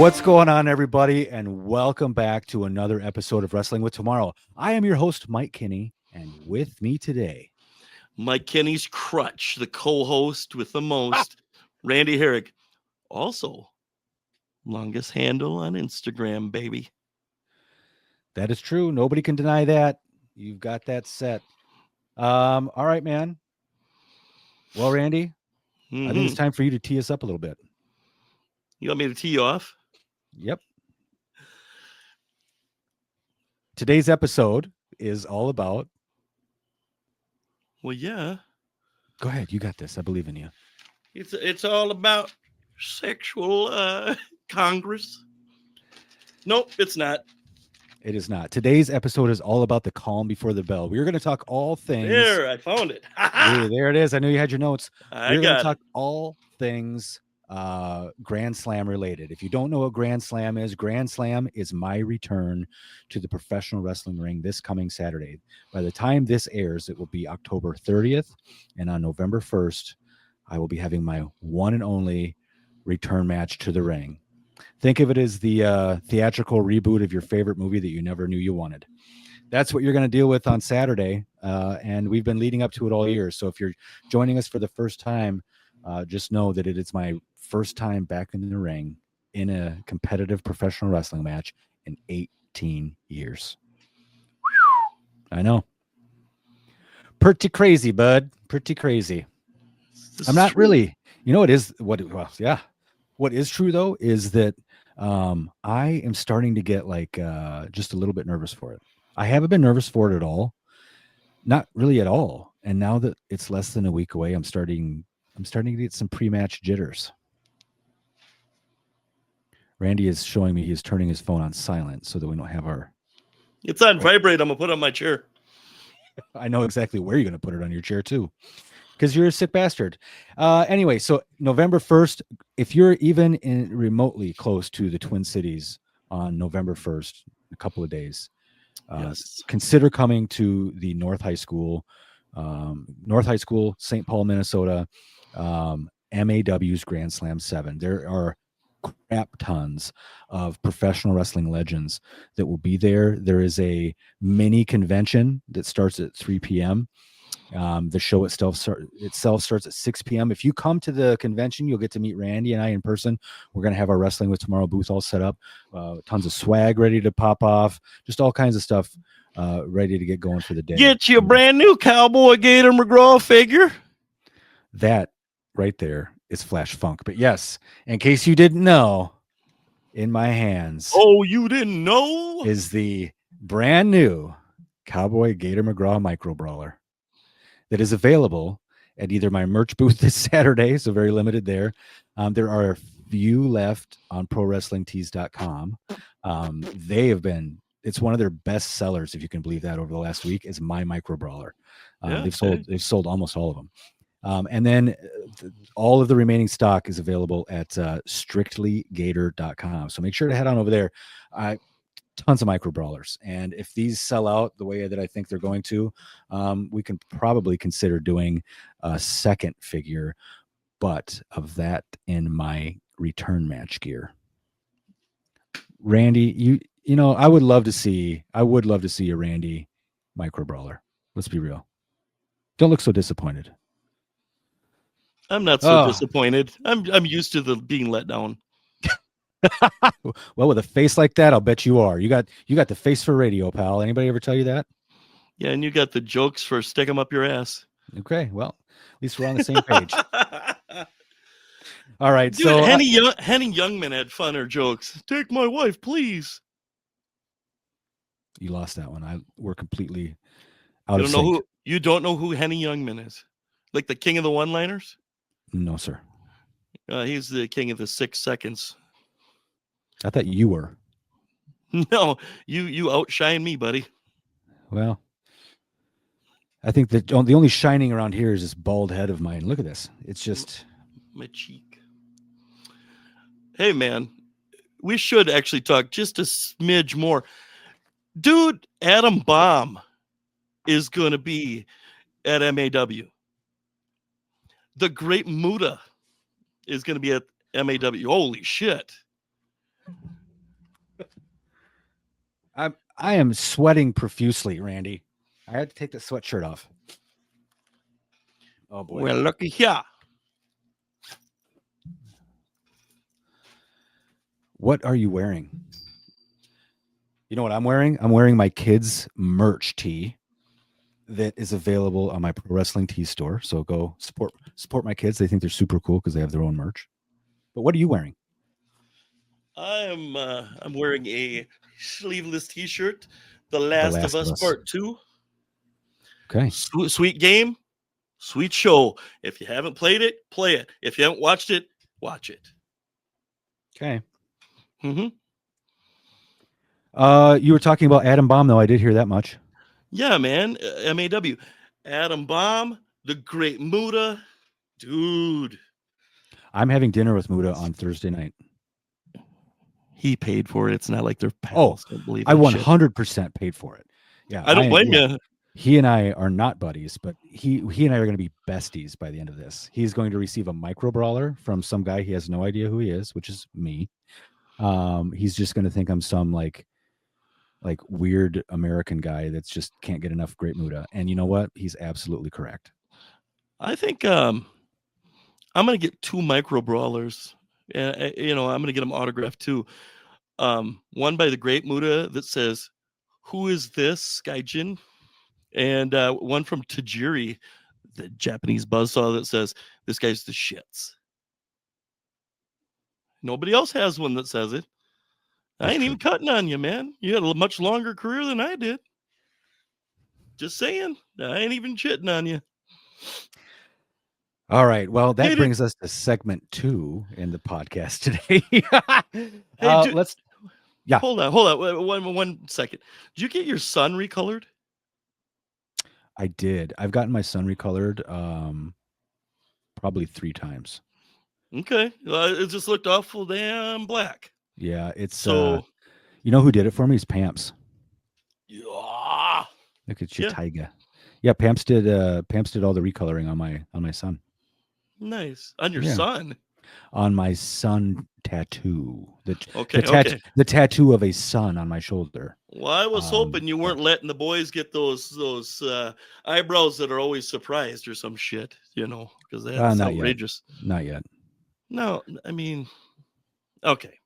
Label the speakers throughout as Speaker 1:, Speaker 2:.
Speaker 1: What's going on, everybody, and welcome back to another episode of Wrestling with Tomorrow. I am your host, Mike Kinney, and with me today,
Speaker 2: Mike Kinney's crutch, the co-host with the most, Randy Harig. Also, longest handle on Instagram, baby.
Speaker 1: that is true. Nobody can deny that. You've got that set. All right, man. Well, Randy, I think it's time for you to tee us up a little bit.
Speaker 2: You want me to tee you off?
Speaker 1: Yep. Today's episode is all about...
Speaker 2: Well, yeah.
Speaker 1: Go ahead. You got this. I believe in you.
Speaker 2: It's all about sexual Congress. Nope, it's not.
Speaker 1: It is not. Today's episode is all about the calm before the bell. We're going to talk all things...
Speaker 2: There, I found it.
Speaker 1: Hey, there it is. I knew you had your notes.
Speaker 2: We're
Speaker 1: going to talk all things Grand Slam related. If you don't know what Grand Slam is my return to the professional wrestling ring this coming Saturday. By the time this airs, it will be October 30th. And on November 1st, I will be having my one and only return match to the ring. Think of it as the theatrical reboot of your favorite movie that you never knew you wanted. That's what you're going to deal with on Saturday. And we've been leading up to it all year. So if you're joining us for the first time, just know that it is my first time back in the ring in a competitive professional wrestling match in 18 years. I know. Pretty crazy, bud. Pretty crazy. I'm not really, you know, what is true though, is that I am starting to get like just a little bit nervous for it. I haven't been nervous for it at all. Not really at all. And now that it's less than a week away, I'm starting to get some pre-match jitters. Randy is showing me he's turning his phone on silent so that we don't have our...
Speaker 2: It's on vibrate. I'm going to put it on my chair.
Speaker 1: I know exactly where you're going to put it on your chair too, because you're a sick bastard. Anyway, so November 1st, if you're even remotely close to the Twin Cities on November 1st, a couple of days, consider coming to the North High School, St. Paul, Minnesota, MAW's Grand Slam VII. There are crap tons of professional wrestling legends that will be there. There is a mini convention that starts at 3 p.m. The show itself starts at 6 p.m. If you come to the convention, you'll get to meet Randy and I in person. We're going to have our Wrestling with Tomorrow booth all set up. Tons of swag ready to pop off. Just all kinds of stuff ready to get going for the day.
Speaker 2: Get you a brand new Cowboy Gator McGraw figure.
Speaker 1: That right there is Flash Funk. But yes, in case you didn't know, in my hands...
Speaker 2: Oh, you didn't know?
Speaker 1: ...is the brand new Cowboy Gator McGraw Micro Brawler that is available at either my merch booth this Saturday, so very limited there. There are a few left on ProWrestlingTees.com. They have been... It's one of their best sellers, if you can believe that, over the last week, is my Micro Brawler. They've sold almost all of them. And then all of the remaining stock is available at strictlygator.com. So make sure to head on over there. Tons of micro brawlers. And if these sell out the way that I think they're going to, we can probably consider doing a second figure, but of that in my return match gear. Randy, you know, I would love to see a Randy micro brawler. Let's be real. Don't look so disappointed.
Speaker 2: I'm not so disappointed. I'm used to being let down.
Speaker 1: Well, with a face like that, I'll bet you are. You got the face for radio, pal. Anybody ever tell you that?
Speaker 2: Yeah, and you got the jokes for stick 'em up your ass.
Speaker 1: Okay, well, at least we're on the same page. All right,
Speaker 2: dude,
Speaker 1: so
Speaker 2: Henny Youngman had funner jokes. Take my wife, please.
Speaker 1: You lost that one. We're completely out of sync.
Speaker 2: You don't know who Henny Youngman is? Like the king of the one-liners?
Speaker 1: No, sir.
Speaker 2: He's the king of the 6 seconds.
Speaker 1: I thought you were.
Speaker 2: No, you outshine me, buddy.
Speaker 1: Well, I think that the only shining around here is this bald head of mine. Look at this. It's just
Speaker 2: my cheek. Hey, man, we should actually talk just a smidge more. Dude, Adam Bomb is going to be at MAW. The Great Muta is going to be at MAW. Holy shit.
Speaker 1: I am sweating profusely, Randy. I had to take the sweatshirt off. Oh boy.
Speaker 2: Well, looky here.
Speaker 1: What are you wearing? You know what I'm wearing? I'm wearing my kids' merch tee that is available on my pro wrestling tee store. So go support my kids. They think they're super cool because they have their own merch. But what are you wearing?
Speaker 2: I'm wearing a sleeveless T-shirt. The
Speaker 1: The
Speaker 2: Last of Us Part 2.
Speaker 1: Okay.
Speaker 2: Sweet game, sweet show. If you haven't played it, play it. If you haven't watched it, watch it.
Speaker 1: Okay.
Speaker 2: Mm-hmm.
Speaker 1: You were talking about Adam Bomb, though. I did hear that much.
Speaker 2: Yeah, man. MAW. Adam Bomb, the Great Muda. Dude.
Speaker 1: I'm having dinner with Muda on Thursday night.
Speaker 2: He paid for it. It's not like they're
Speaker 1: Oh,
Speaker 2: pals. Don't believe
Speaker 1: I
Speaker 2: that shit.
Speaker 1: 100% paid for it. Yeah.
Speaker 2: I don't blame you.
Speaker 1: He and I are not buddies, but he and I are going to be besties by the end of this. He's going to receive a micro brawler from some guy he has no idea who he is, which is me. He's just going to think I'm some like weird American guy that's just can't get enough Great Muda. And you know what? He's absolutely correct.
Speaker 2: I think I'm gonna get 2 micro brawlers. I'm gonna get them autographed too. One by the Great Muda that says, "Who is this Gaijin?" And one from Tajiri, the Japanese buzzsaw, that says, "This guy's the shits." Nobody else has one that says it. I ain't even cutting on you, man. You had a much longer career than I did. Just saying. I ain't even shitting on you.
Speaker 1: All right. Well, that brings us to segment 2 in the podcast today. Let's. Yeah.
Speaker 2: Hold on. One second. Did you get your sun recolored?
Speaker 1: I did. I've gotten my sun recolored probably 3 times.
Speaker 2: Okay. It just looked awful damn black.
Speaker 1: Yeah, it's
Speaker 2: so.
Speaker 1: You know who did it for me? Is Pamps.
Speaker 2: Yeah.
Speaker 1: Look at you, Tyga. Yeah, Pamps did all the recoloring on my son.
Speaker 2: Nice. On your son?
Speaker 1: On my son tattoo. The tattoo of a sun on my shoulder.
Speaker 2: Well, I was hoping you weren't letting the boys get those eyebrows that are always surprised or some shit, because that's outrageous.
Speaker 1: Not yet.
Speaker 2: No, I mean, okay.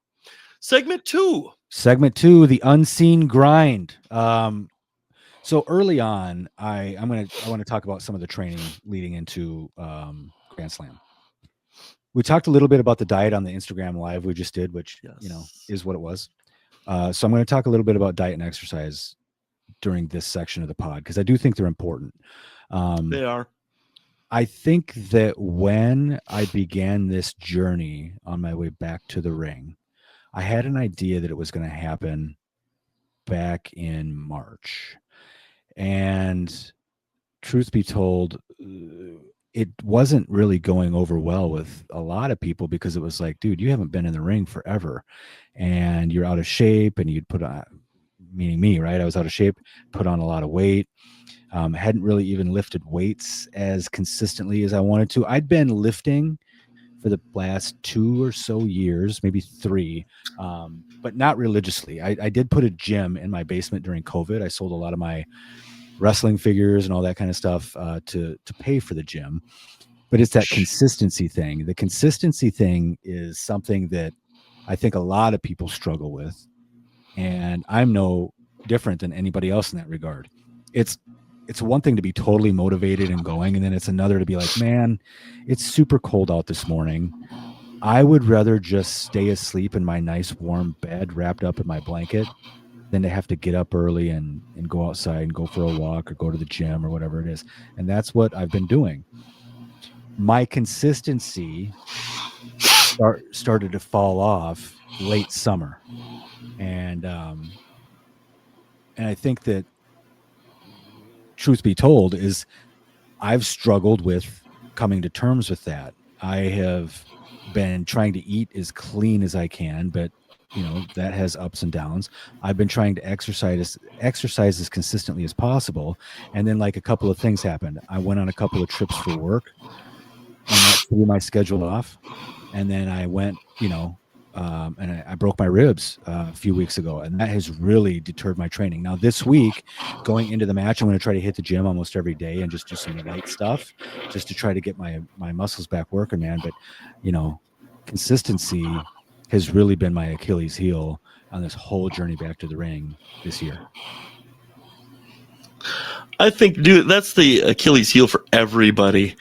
Speaker 2: Segment 2.
Speaker 1: The unseen grind. So early on, I want to talk about some of the training leading into Grand Slam. We talked a little bit about the diet on the Instagram live we just did, which is what it was. So I'm going to talk a little bit about diet and exercise during this section of the pod because I do think they're important.
Speaker 2: They are.
Speaker 1: I think that when I began this journey on my way back to the ring, I had an idea that it was going to happen back in March. And truth be told, it wasn't really going over well with a lot of people because it was like, dude, you haven't been in the ring forever and you're out of shape, and you'd put on, meaning me, right? I was out of shape, put on a lot of weight. Hadn't really even lifted weights as consistently as I wanted to. I'd been lifting for the last 2 or so years, maybe 3, but not religiously. I did put a gym in my basement during COVID. I sold a lot of my wrestling figures and all that kind of stuff to pay for the gym. But it's that consistency thing. The consistency thing is something that I think a lot of people struggle with. And I'm no different than anybody else in that regard. It's one thing to be totally motivated and going, and then it's another to be like, man, it's super cold out this morning. I would rather just stay asleep in my nice warm bed wrapped up in my blanket than to have to get up early and go outside and go for a walk or go to the gym or whatever it is. And that's what I've been doing. My consistency started to fall off late summer. And I think that, truth be told, is I've struggled with coming to terms with that. I have been trying to eat as clean as I can, but that has ups and downs. I've been trying to exercise as consistently as possible. And then like a couple of things happened. I went on a couple of trips for work and that threw my schedule off. And then I went, and I broke my ribs a few weeks ago, and that has really deterred my training. Now this week, going into the match, I'm going to try to hit the gym almost every day and just do some light stuff, just to try to get my muscles back working, man. But consistency has really been my Achilles heel on this whole journey back to the ring this year.
Speaker 2: I think, dude, that's the Achilles heel for everybody.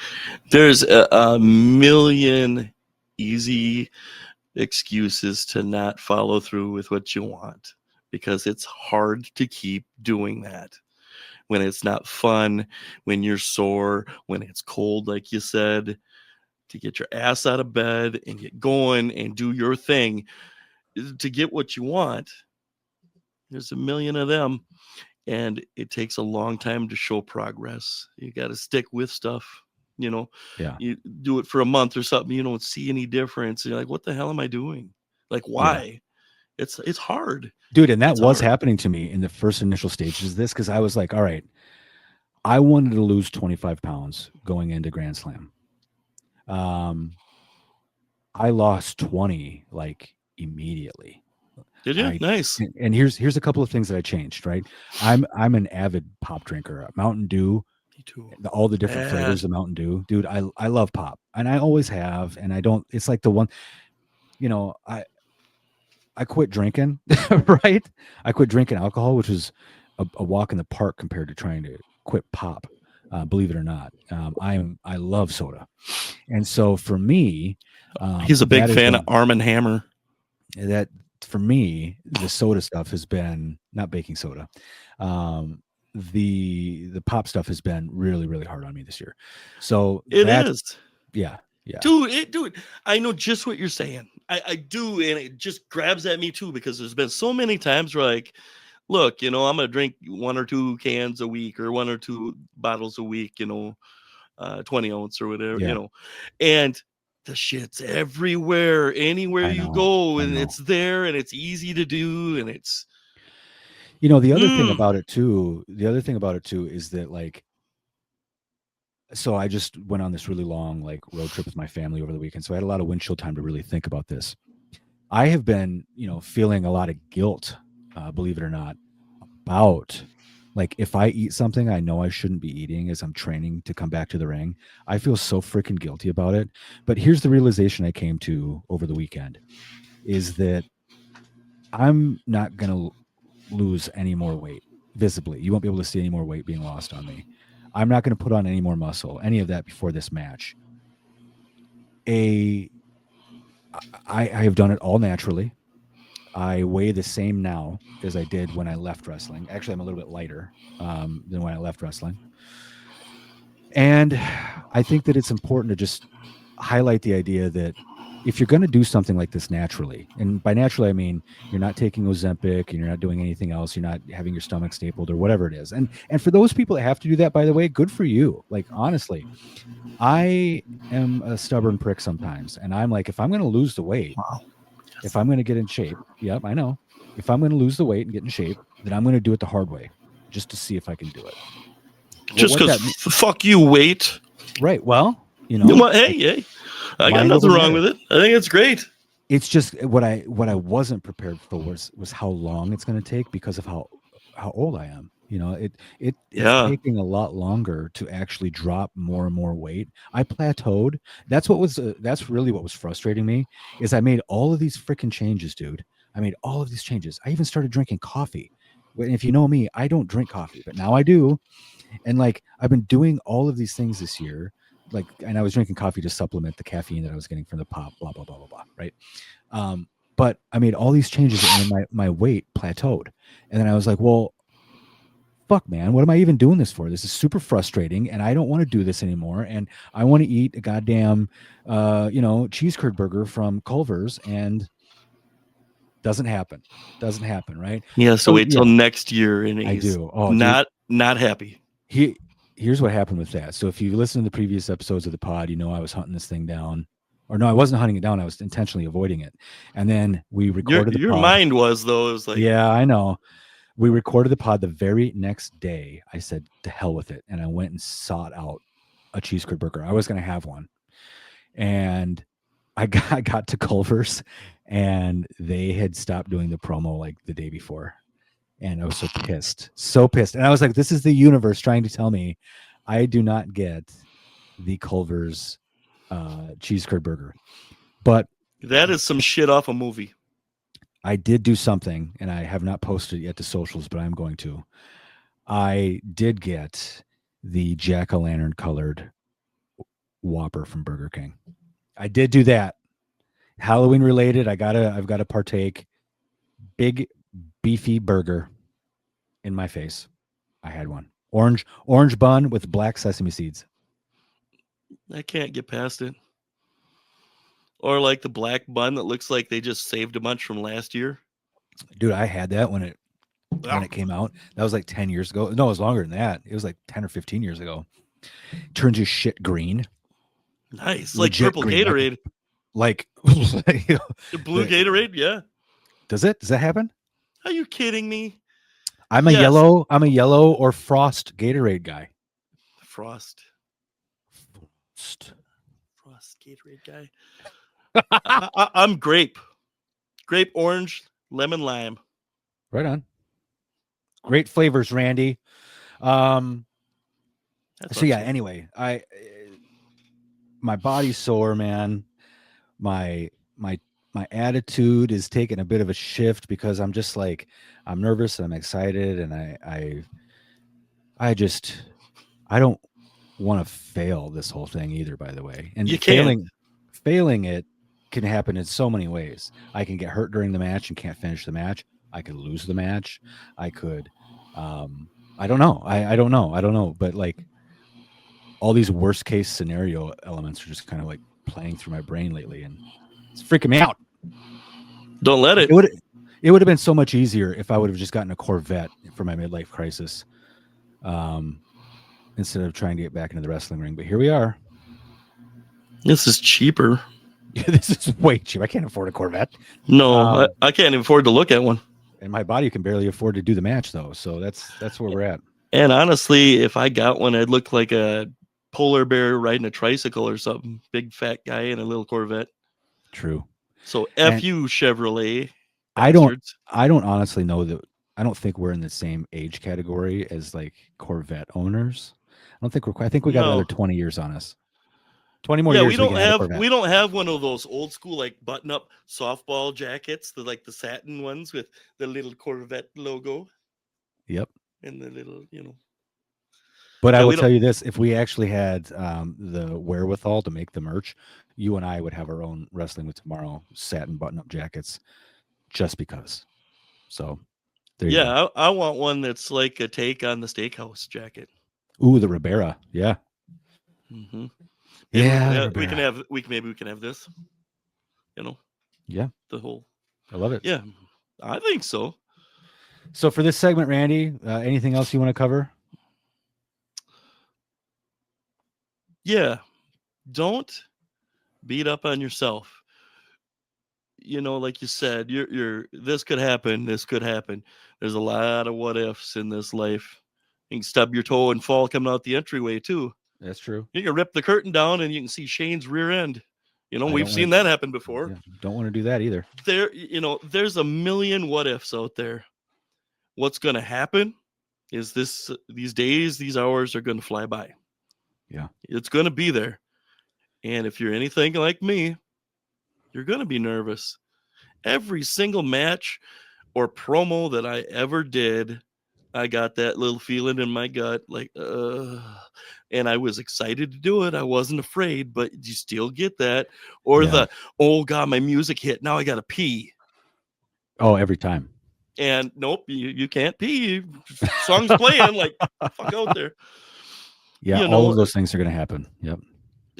Speaker 2: There's a million easy excuses to not follow through with what you want, because it's hard to keep doing that when it's not fun, when you're sore, when it's cold, like you said. To get your ass out of bed and get going and do your thing to get what you want. There's a million of them, and it takes a long time to show progress. You got to stick with stuff.
Speaker 1: Yeah.
Speaker 2: You do it for a month or something, you don't see any difference. You're like, what the hell am I doing? Like, why? Yeah. It's hard,
Speaker 1: dude. And that was happening to me in the first initial stages of this, because I was like, all right, I wanted to lose 25 pounds going into Grand Slam. I lost 20 like immediately.
Speaker 2: Did you? Nice.
Speaker 1: And here's a couple of things that I changed, right? I'm an avid pop drinker. Mountain Dew,
Speaker 2: me too.
Speaker 1: All the different flavors of Mountain Dew, dude. I love pop, and I always have, and I don't. It's like the one, I quit drinking, right? I quit drinking alcohol, which was a walk in the park compared to trying to quit pop. Believe it or not, I love soda, and so for me,
Speaker 2: he's a big fan of Arm & Hammer.
Speaker 1: That for me, the soda stuff has been not baking soda. The pop stuff has been really, really hard on me this year. So
Speaker 2: it is.
Speaker 1: Yeah.
Speaker 2: Dude, I know just what you're saying. I do, and it just grabs at me too, because there's been so many times where, like, look, I'm gonna drink 1 or 2 cans a week or 1 or 2 bottles a week, 20 ounce or whatever, and the shit's everywhere, anywhere you go, and it's there, and it's easy to do, and it's
Speaker 1: the other thing about it too. The other thing about it too is that, like, so I just went on this really long road trip with my family over the weekend, so I had a lot of windshield time to really think about this. I have been, feeling a lot of guilt, believe it or not, about if I eat something I know I shouldn't be eating as I'm training to come back to the ring. I feel so freaking guilty about it. But here's the realization I came to over the weekend, is that I'm not going to lose any more weight visibly. You won't be able to see any more weight being lost on me. I'm not going to put on any more muscle, any of that before this match. I have done it all naturally. I weigh the same now as I did when I left wrestling. Actually, I'm a little bit lighter than when I left wrestling. And I think that it's important to just highlight the idea that if you're going to do something like this naturally, and by naturally I mean you're not taking Ozempic and you're not doing anything else, you're not having your stomach stapled or whatever it is. And for those people that have to do that, by the way, good for you. Like, honestly, I am a stubborn prick sometimes, and I'm like, if I'm going to lose the weight, if I'm going to get in shape, yep, I know. If I'm going to lose the weight and get in shape, then I'm going to do it the hard way, just to see if I can do it.
Speaker 2: Just because fuck you, weight.
Speaker 1: Right. Well,
Speaker 2: hey, I got nothing wrong with it. I think it's great.
Speaker 1: It's just what I wasn't prepared for was how long it's going to take, because of how old I am. It's taking a lot longer to actually drop more and more weight. I plateaued. That's really what was frustrating me, is I made all of these freaking changes, dude. I made all of these changes. I even started drinking coffee. And if you know me, I don't drink coffee, but now I do. And I've been doing all of these things this year. And I was drinking coffee to supplement the caffeine that I was getting from the pop, blah, blah, blah, blah, blah. Right. But I made all these changes and my weight plateaued. And then I was like, well, fuck, man, what am I even doing this for? This is super frustrating, and I don't want to do this anymore. And I want to eat a goddamn, cheese curd burger from Culver's, and doesn't happen, right?
Speaker 2: Yeah. So wait till next year, and
Speaker 1: I do. Oh,
Speaker 2: not happy.
Speaker 1: Here's what happened with that. So if you listen to the previous episodes of the pod, I was hunting this thing down. Or no, I wasn't hunting it down. I was intentionally avoiding it. And then we recorded the pod.
Speaker 2: Your mind was, though. It was like,
Speaker 1: yeah, I know. We recorded the pod the very next day. I said, to hell with it. And I went and sought out a cheese curd burger. I was going to have one. And I got to Culver's, and they had stopped doing the promo like the day before, and I was so pissed, and I was like, "This is the universe trying to tell me I do not get the Culver's cheese curd burger." But
Speaker 2: That is some shit off a movie.
Speaker 1: I did do something, and I have not posted it yet to socials, but I'm going to. I did get the jack-o'-lantern colored Whopper from Burger King. I did do that. Halloween related. I've got to partake. Big beefy burger in my face. I had one. Orange bun with black sesame seeds.
Speaker 2: I can't get past it. Or like the black bun that looks like they just saved a bunch from last year.
Speaker 1: Dude, I had that when it came out. That was like 10 years ago. No, it was longer than that. It was like 10 or 15 years ago. Turns your shit green.
Speaker 2: Nice.
Speaker 1: Legit
Speaker 2: Like purple
Speaker 1: green,
Speaker 2: Gatorade.
Speaker 1: Like
Speaker 2: The blue Gatorade, yeah.
Speaker 1: Does that happen?
Speaker 2: Are you kidding me?
Speaker 1: I'm a yellow or frost Gatorade guy.
Speaker 2: Frost Gatorade guy. I'm grape, orange, lemon, lime.
Speaker 1: Right on. Great flavors, Randy. So yeah. Anyway, my body's sore, man. My attitude is taking a bit of a shift because I'm just like, I'm nervous and I'm excited, and I don't want to fail this whole thing either, by the way. And
Speaker 2: you
Speaker 1: failing it can happen in so many ways. I can get hurt during the match and can't finish the match. I could lose the match. I could I don't know. I don't know. But like all these worst case scenario elements are just kind of like playing through my brain lately, and it's freaking me out.
Speaker 2: Don't let it.
Speaker 1: It would have been so much easier if I would have just gotten a Corvette for my midlife crisis. Instead of trying to get back into the wrestling ring. But here we are.
Speaker 2: This is cheaper.
Speaker 1: This is way cheap. I can't afford a Corvette.
Speaker 2: No, I can't even afford to look at one.
Speaker 1: And my body can barely afford to do the match, though. So that's where we're at.
Speaker 2: And honestly, if I got one, I'd look like a polar bear riding a tricycle or something. Big fat guy in a little Corvette.
Speaker 1: True.
Speaker 2: So F you, Chevrolet.
Speaker 1: Bastards. I don't honestly know that. I don't think we're in the same age category as like Corvette owners. I think we got another 20 years on us. 20 more years.
Speaker 2: We don't have one of those old school like button up softball jackets, the satin ones with the little Corvette logo.
Speaker 1: Yep.
Speaker 2: And the little,
Speaker 1: But I will tell you this: if we actually had the wherewithal to make the merch, you and I would have our own Wrestling with Tomorrow satin button up jackets, just because. So.
Speaker 2: I want one that's like a take on the Steakhouse jacket.
Speaker 1: Ooh, the Ribera, yeah.
Speaker 2: Mm-hmm.
Speaker 1: Yeah,
Speaker 2: we can have this.
Speaker 1: Yeah,
Speaker 2: the whole.
Speaker 1: I love it.
Speaker 2: Yeah, I think so.
Speaker 1: So for this segment, Randy, anything else you want to cover?
Speaker 2: Yeah, don't beat up on yourself. Like you said, you're this could happen. There's a lot of what ifs in this life. You can stub your toe and fall coming out the entryway too.
Speaker 1: That's true.
Speaker 2: You can rip the curtain down and you can see Shane's rear end. We've seen that happen before.
Speaker 1: Yeah, don't want to do that either.
Speaker 2: There's a million what ifs out there. What's going to happen is these days, these hours are going to fly by.
Speaker 1: Yeah.
Speaker 2: It's going to be there. And if you're anything like me, you're going to be nervous. Every single match or promo that I ever did, I got that little feeling in my gut, like, and I was excited to do it. I wasn't afraid, but you still get that. Or oh God, my music hit. Now I got to pee.
Speaker 1: Oh, every time.
Speaker 2: And nope, you can't pee. Song's playing, like, fuck out there.
Speaker 1: Yeah, all of those things are going to happen. Yep.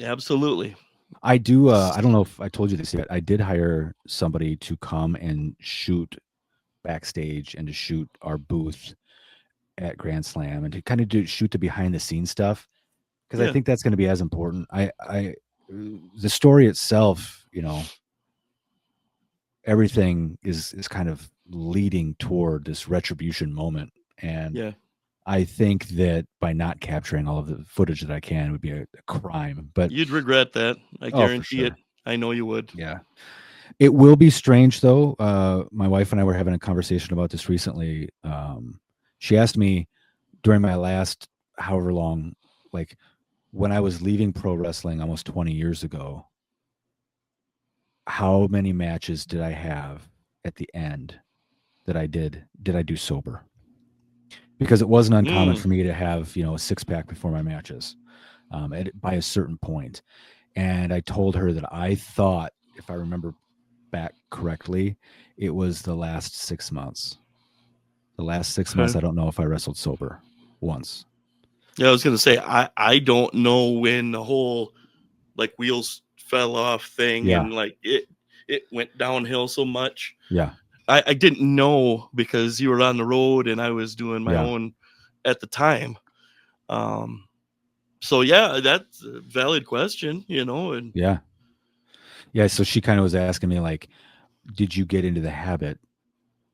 Speaker 2: Absolutely.
Speaker 1: I do. I don't know if I told you this yet. I did hire somebody to come and shoot backstage and to shoot our booth at Grand Slam and to kind of shoot the behind the scenes stuff, because I think that's going to be as important. The story itself, everything is kind of leading toward this retribution moment, and I think that by not capturing all of the footage that I can would be a crime. But
Speaker 2: you'd regret that. I guarantee it. I know you would.
Speaker 1: Yeah. It will be strange though. My wife and I were having a conversation about this recently. She asked me during my last however long, like when I was leaving pro wrestling almost 20 years ago, how many matches did I have at the end that I did I do sober? Because it wasn't uncommon for me to have, you know, a six pack before my matches by a certain point. And I told her that I thought, if I remember back correctly, it was the last 6 months. The last 6 months, I don't know if I wrestled sober once.
Speaker 2: Yeah, I was gonna say I don't know when the whole like wheels fell off thing
Speaker 1: Yeah.
Speaker 2: and like it went downhill so much.
Speaker 1: Yeah.
Speaker 2: I didn't know because you were on the road and I was doing my
Speaker 1: Yeah.
Speaker 2: own at the time. So yeah, that's a valid question, you know, and
Speaker 1: Yeah. Yeah. So she kind of was asking me like, did you get into the habit?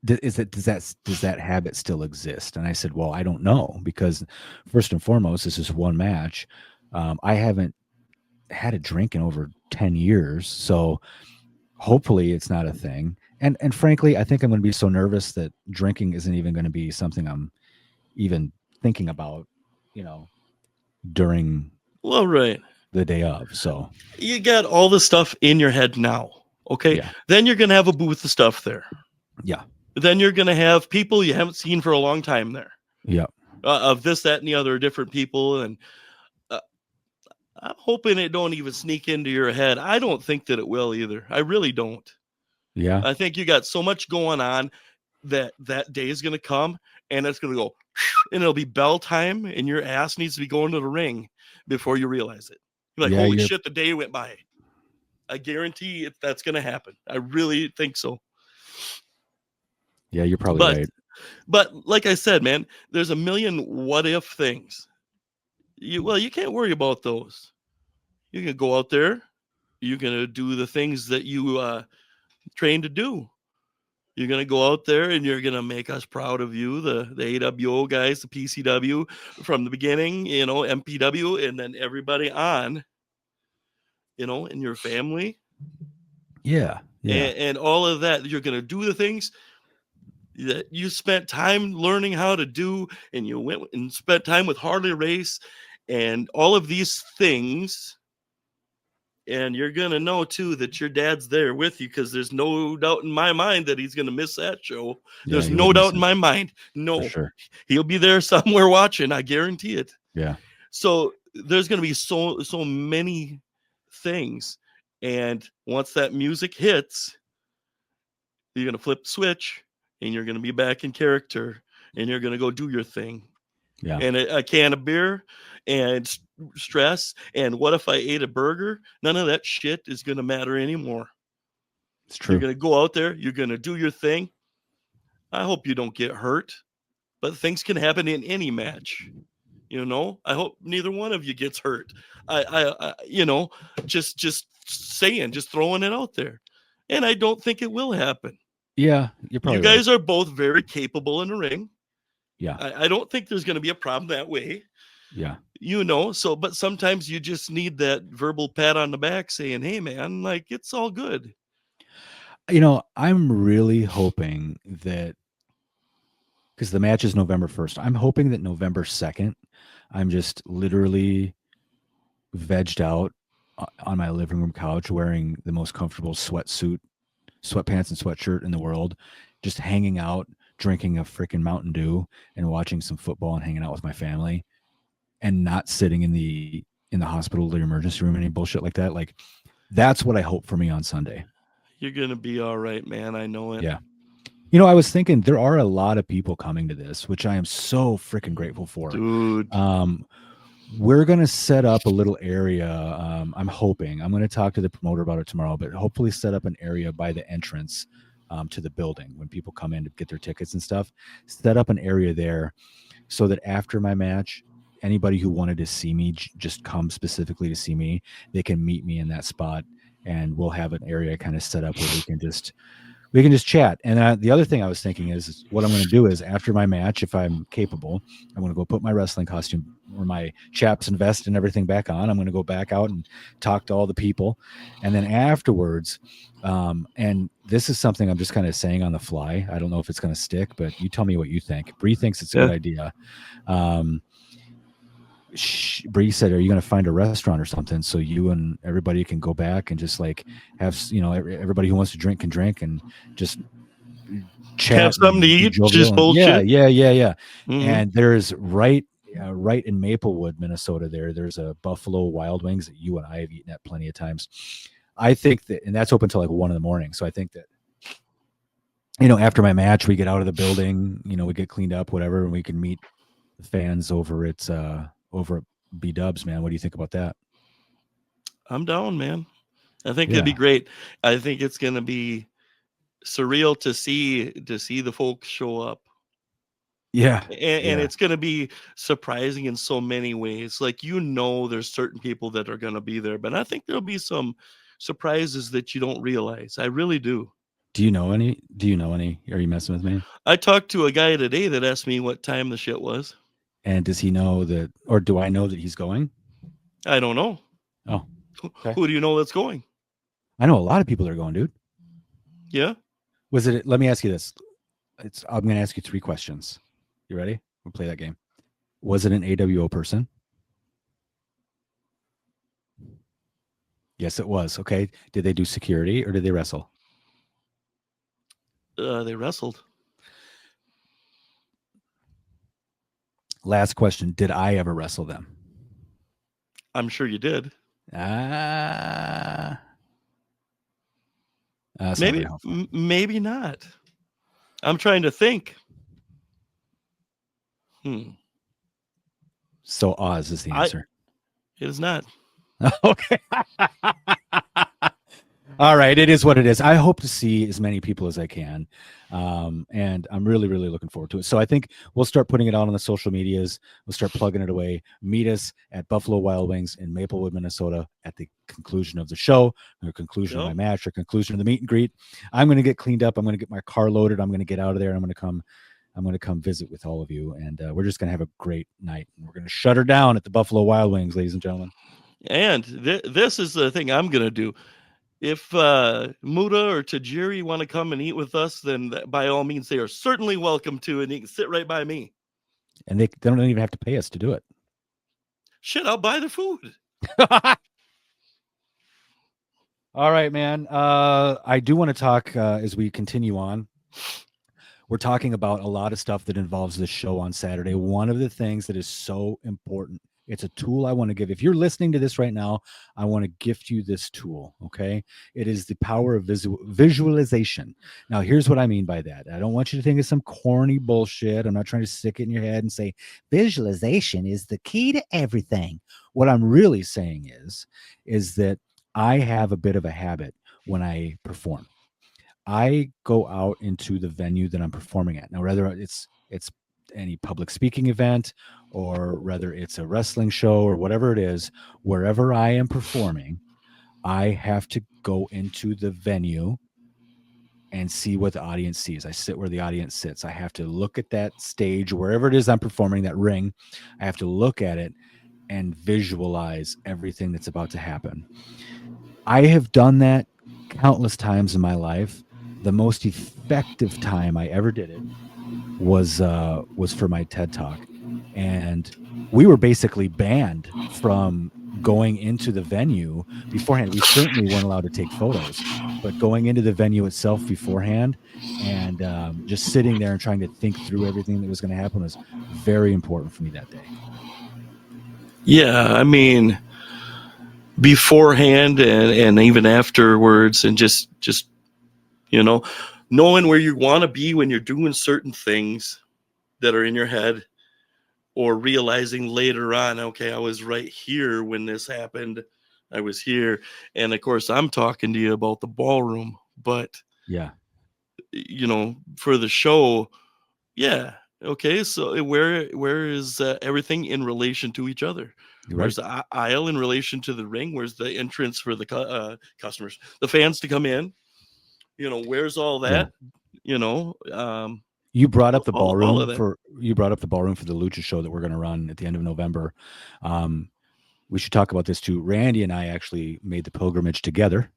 Speaker 1: Does that habit still exist? And I said, well, I don't know, because first and foremost, this is one match. I haven't had a drink in over 10 years. So hopefully it's not a thing. And frankly, I think I'm going to be so nervous that drinking isn't even going to be something I'm even thinking about, you know, during
Speaker 2: well, right.
Speaker 1: the day of. So
Speaker 2: You got all the stuff in your head now. Okay.
Speaker 1: yeah.
Speaker 2: Then you're gonna have a booth of stuff there.
Speaker 1: Yeah.
Speaker 2: Then you're gonna have people you haven't seen for a long time there.
Speaker 1: Yeah.
Speaker 2: Of this, that, and the other different people, and I'm hoping it don't even sneak into your head. I don't think that it will either. I really don't.
Speaker 1: Yeah.
Speaker 2: I think you got so much going on that day is going to come and it's going to go and it'll be bell time and your ass needs to be going to the ring before you realize it. You're like,
Speaker 1: Yeah,
Speaker 2: holy shit, the day went by. I guarantee that's going to happen. I really think so.
Speaker 1: Yeah, you're probably right.
Speaker 2: But like I said, man, there's a million what if things. You can't worry about those. You can go out there. You're going to do the things that you trained to do. You're going to go out there and you're going to make us proud of you, the AWO guys, the PCW from the beginning, you know, MPW, and then everybody on, you know, and your family.
Speaker 1: Yeah. Yeah.
Speaker 2: And all of that. You're going to do the things that you spent time learning how to do, and you went and spent time with Harley Race and all of these things. And you're going to know, too, that your dad's there with you, because there's no doubt in my mind that he's going to miss that show.
Speaker 1: Yeah,
Speaker 2: There's no doubt in my mind. No,
Speaker 1: for sure.
Speaker 2: He'll be there somewhere watching. I guarantee it.
Speaker 1: Yeah.
Speaker 2: So there's going to be so many things. And once that music hits, you're going to flip the switch and you're going to be back in character and you're going to go do your thing.
Speaker 1: Yeah.
Speaker 2: And a can of beer and stress. And what if I ate a burger? None of that shit is going to matter anymore.
Speaker 1: It's true.
Speaker 2: You're going to go out there. You're going to do your thing. I hope you don't get hurt, but things can happen in any match. You know, I hope neither one of you gets hurt. I you know, just saying, just throwing it out there. And I don't think it will happen.
Speaker 1: Yeah, you're probably
Speaker 2: you guys are both very capable in the ring.
Speaker 1: Yeah.
Speaker 2: I don't think there's going to be a problem that way.
Speaker 1: Yeah.
Speaker 2: You know, so, but sometimes you just need that verbal pat on the back saying, hey, man, like, it's all good.
Speaker 1: You know, I'm really hoping that, because the match is November 1st, I'm hoping that November 2nd, I'm just literally vegged out on my living room couch wearing the most comfortable sweatsuit, sweatpants and sweatshirt in the world, just hanging out, drinking a freaking Mountain Dew and watching some football and hanging out with my family, and not sitting in the hospital or emergency room, any bullshit like that. Like, that's what I hope for me on Sunday.
Speaker 2: You're going to be all right, man. I know it.
Speaker 1: Yeah. You know, I was thinking there are a lot of people coming to this, which I am so freaking grateful for.
Speaker 2: Dude.
Speaker 1: We're going to set up a little area. I'm hoping, I'm going to talk to the promoter about it tomorrow, but hopefully set up an area by the entrance to the building when people come in to get their tickets and stuff. Set up an area there so that after my match, anybody who wanted to see me just come specifically to see me, they can meet me in that spot, and we'll have an area kind of set up where we can just We can just chat. And the other thing I was thinking is what I'm going to do is after my match, if I'm capable, I'm going to go put my wrestling costume or my chaps and vest and everything back on. I'm going to go back out and talk to all the people. And then afterwards, and this is something I'm just kind of saying on the fly. I don't know if it's going to stick, but you tell me what you think. Bree thinks it's a good idea. Bree said, "Are you going to find a restaurant or something so you and everybody can go back and just like have, everybody who wants to drink can drink and just chat,
Speaker 2: have something to eat, just bullshit."
Speaker 1: Yeah.
Speaker 2: Mhm.
Speaker 1: And there's right in Maplewood, Minnesota. There's a Buffalo Wild Wings that you and I have eaten at plenty of times. I think that, and that's open till like 1 a.m. So I think that, after my match, we get out of the building, we get cleaned up, whatever, and we can meet the fans over at B-Dubs, man. What do you think about that?
Speaker 2: I'm down, man. I think it'd be great. I think it's going to be surreal to see the folks show up.
Speaker 1: Yeah.
Speaker 2: And it's going to be surprising in so many ways. Like, there's certain people that are going to be there, but I think there'll be some surprises that you don't realize. I really do.
Speaker 1: Do you know any? Are you messing with me?
Speaker 2: I talked to a guy today that asked me what time the shit was.
Speaker 1: And does he know that, or do I know that he's going?
Speaker 2: I don't know.
Speaker 1: Oh, okay.
Speaker 2: Who do you know that's going?
Speaker 1: I know a lot of people that are going, dude.
Speaker 2: Yeah.
Speaker 1: Let me ask you this. I'm going to ask you 3 questions. You ready? We'll play that game. Was it an AWO person? Yes, it was. Okay. Did they do security or did they wrestle?
Speaker 2: They wrestled.
Speaker 1: Last question. Did I ever wrestle them?
Speaker 2: I'm sure you did. Maybe not. I'm trying to think.
Speaker 1: So Oz is the answer.
Speaker 2: It is not.
Speaker 1: Okay. All right. It is what it is. I hope to see as many people as I can. And I'm really, really looking forward to it. So I think we'll start putting it out on the social medias. We'll start plugging it away. Meet us at Buffalo Wild Wings in Maplewood, Minnesota at the conclusion of the show, or conclusion of my match, or conclusion of the meet and greet. I'm going to get cleaned up. I'm going to get my car loaded. I'm going to get out of there. I'm going to come visit with all of you. And we're just going to have a great night. And we're going to shut her down at the Buffalo Wild Wings, ladies and gentlemen.
Speaker 2: And this is the thing I'm going to do. If Muda or Tajiri want to come and eat with us, then by all means, they are certainly welcome to, and you can sit right by me.
Speaker 1: And they don't even have to pay us to do it.
Speaker 2: Shit, I'll buy the food.
Speaker 1: All right, man. I do want to talk as we continue on. We're talking about a lot of stuff that involves this show on Saturday. One of the things that is so important, it's a tool I want to give. If you're listening to this right now, I want to gift you this tool, okay? It is the power of visualization. Now, here's what I mean by that. I don't want you to think of some corny bullshit. I'm not trying to stick it in your head and say visualization is the key to everything. What I'm really saying is that I have a bit of a habit when I perform. I go out into the venue that I'm performing at. Now, whether it's any public speaking event or whether it's a wrestling show or whatever it is, wherever I am performing, I have to go into the venue and see what the audience sees. I sit where the audience sits. I have to look at that stage, wherever it is I'm performing, that ring. I have to look at it and visualize everything that's about to happen. I have done that countless times in my life. The most effective time I ever did it was for my TED Talk, and we were basically banned from going into the venue beforehand. We certainly weren't allowed to take photos, but going into the venue itself beforehand and just sitting there and trying to think through everything that was going to happen was very important for me that day.
Speaker 2: Yeah, I mean, beforehand and even afterwards, and just knowing where you want to be when you're doing certain things that are in your head, or realizing later on, okay, I was right here when this happened. I was here. And of course, I'm talking to you about the ballroom, but
Speaker 1: yeah,
Speaker 2: for the show, yeah. Okay, so where is everything in relation to each other?
Speaker 1: right.
Speaker 2: Where's the aisle in relation to the ring? Where's the entrance for the customers, the fans to come in? where's all that?
Speaker 1: You brought up the
Speaker 2: all of
Speaker 1: ballroom
Speaker 2: that.
Speaker 1: for the Lucha show that we're going to run at the end of November. We should talk about this too. Randy and I actually made the pilgrimage together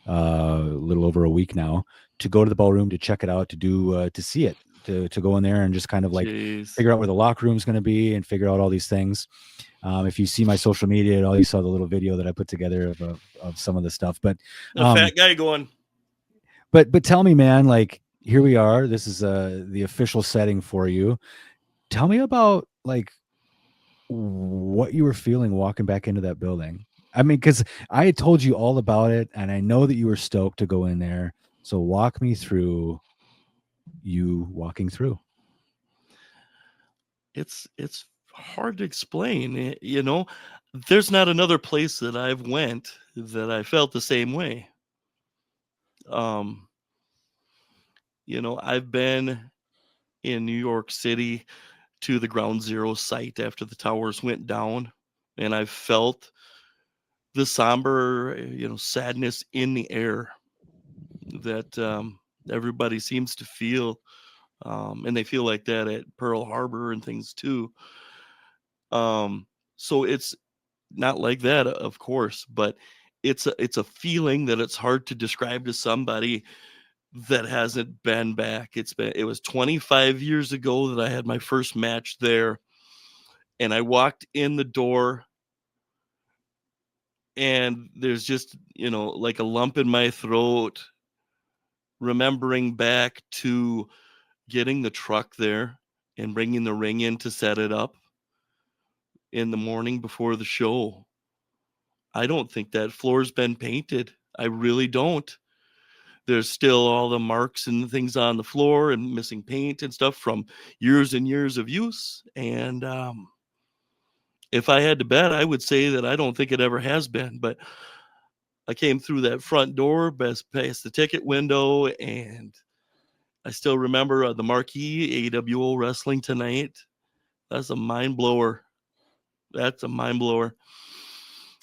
Speaker 1: a little over a week now to go to the ballroom, to check it out, to see it, to go in there and just kind of like
Speaker 2: Jeez.
Speaker 1: figure out where the locker room is going to be and figure out all these things. If you see my social media at all, you saw the little video that I put together of some of the stuff. But
Speaker 2: the fat guy going.
Speaker 1: But tell me, man, like, here we are. This is the official setting for you. Tell me about like what you were feeling walking back into that building. I mean, because I had told you all about it, and I know that you were stoked to go in there. So walk me through you walking through.
Speaker 2: It's hard to explain. There's not another place that I've went that I felt the same way. I've been in New York City to the Ground Zero site after the towers went down, and I felt the somber, sadness in the air that everybody seems to feel, and they feel like that at Pearl Harbor and things too. So it's not like that, of course, but it's a feeling that it's hard to describe to somebody that hasn't been back. It was 25 years ago that I had my first match there, and I walked in the door, and there's just, like a lump in my throat, remembering back to getting the truck there and bringing the ring in to set it up in the morning before the show. I don't think that floor's been painted. I really don't. There's still all the marks and things on the floor and missing paint and stuff from years and years of use. And if I had to bet, I would say that I don't think it ever has been. But I came through that front door, past the ticket window, and I still remember the marquee, AWO Wrestling Tonight. That's a mind blower. That's a mind blower.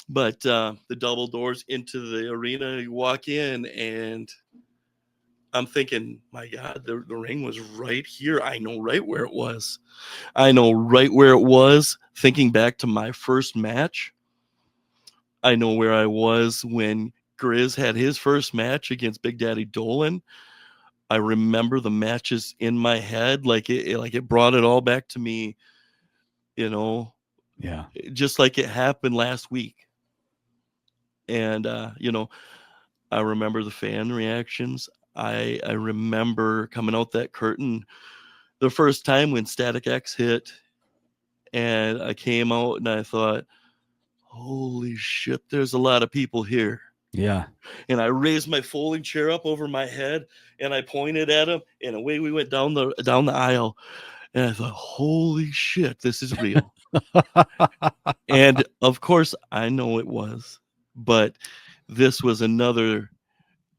Speaker 2: But the double doors into the arena, you walk in, and I'm thinking, my God, the ring was right here. I know right where it was. Thinking back to my first match, I know where I was when Grizz had his first match against Big Daddy Dolan. I remember the matches in my head, like it brought it all back to me,
Speaker 1: Yeah.
Speaker 2: just like it happened last week. And I remember the fan reactions. I remember coming out that curtain the first time when Static X hit, and I came out and I thought, holy shit, there's a lot of people here.
Speaker 1: Yeah.
Speaker 2: And I raised my folding chair up over my head and I pointed at him, and away we went down the aisle. And I thought, holy shit, this is real. And of course, I know it was, but this was another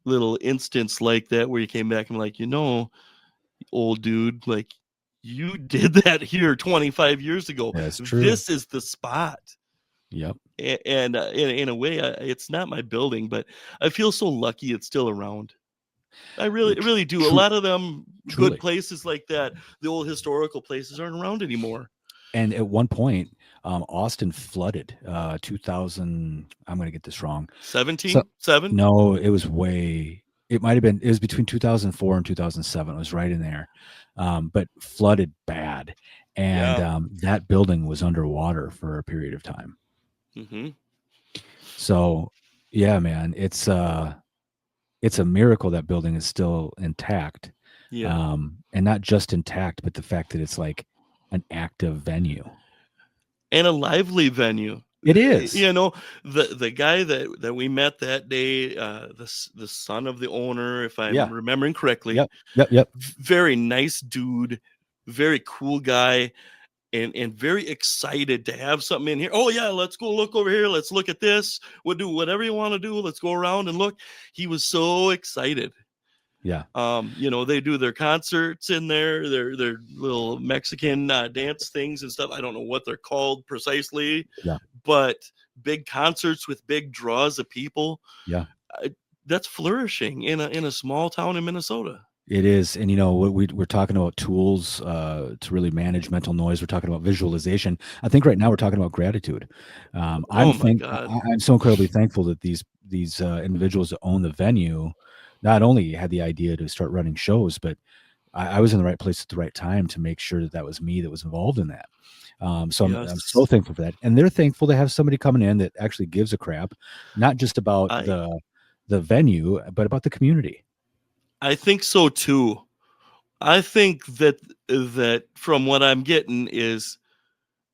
Speaker 2: little instance like that where you came back and like, old dude, like, you did that here 25 years ago.
Speaker 1: That's true.
Speaker 2: This is the spot.
Speaker 1: Yep.
Speaker 2: And in a way, it's not my building, but I feel so lucky it's still around. I really do. A lot of them
Speaker 1: Truly.
Speaker 2: good places like that, the old historical places, aren't around anymore.
Speaker 1: And at one point, Austin flooded 2000. I'm going to get this wrong.
Speaker 2: 17? 7?
Speaker 1: No, it was it might have been, it was between 2004 and 2007. It was right in there, but flooded bad. And that building was underwater for a period of time.
Speaker 2: Mm-hmm.
Speaker 1: So, yeah, man, it's a miracle that building is still intact.
Speaker 2: Yeah.
Speaker 1: And not just intact, but the fact that it's like an active venue.
Speaker 2: And a lively venue.
Speaker 1: It is.
Speaker 2: The guy that we met that day, the son of the owner, if I'm remembering correctly.
Speaker 1: Yep.
Speaker 2: Very nice dude, very cool guy, and very excited to have something in here. Oh yeah, let's go look over here. Let's look at this. We'll do whatever you want to do. Let's go around and look. He was so excited.
Speaker 1: Yeah.
Speaker 2: They do their concerts in there, their little Mexican dance things and stuff. I don't know what they're called precisely.
Speaker 1: Yeah.
Speaker 2: But big concerts with big draws of people.
Speaker 1: Yeah.
Speaker 2: that's flourishing in a small town in Minnesota.
Speaker 1: It is. And, what we're talking about tools to really manage mental noise. We're talking about visualization. I think right now we're talking about gratitude.
Speaker 2: Oh my God.
Speaker 1: I'm so incredibly thankful that these individuals that own the venue not only had the idea to start running shows, but I was in the right place at the right time to make sure that that was me that was involved in that. So I'm so
Speaker 2: Yes.
Speaker 1: thankful for that. And they're thankful to have somebody coming in that actually gives a crap, not just about
Speaker 2: I
Speaker 1: the venue, but about the community.
Speaker 2: I think so too. I think that from what I'm getting is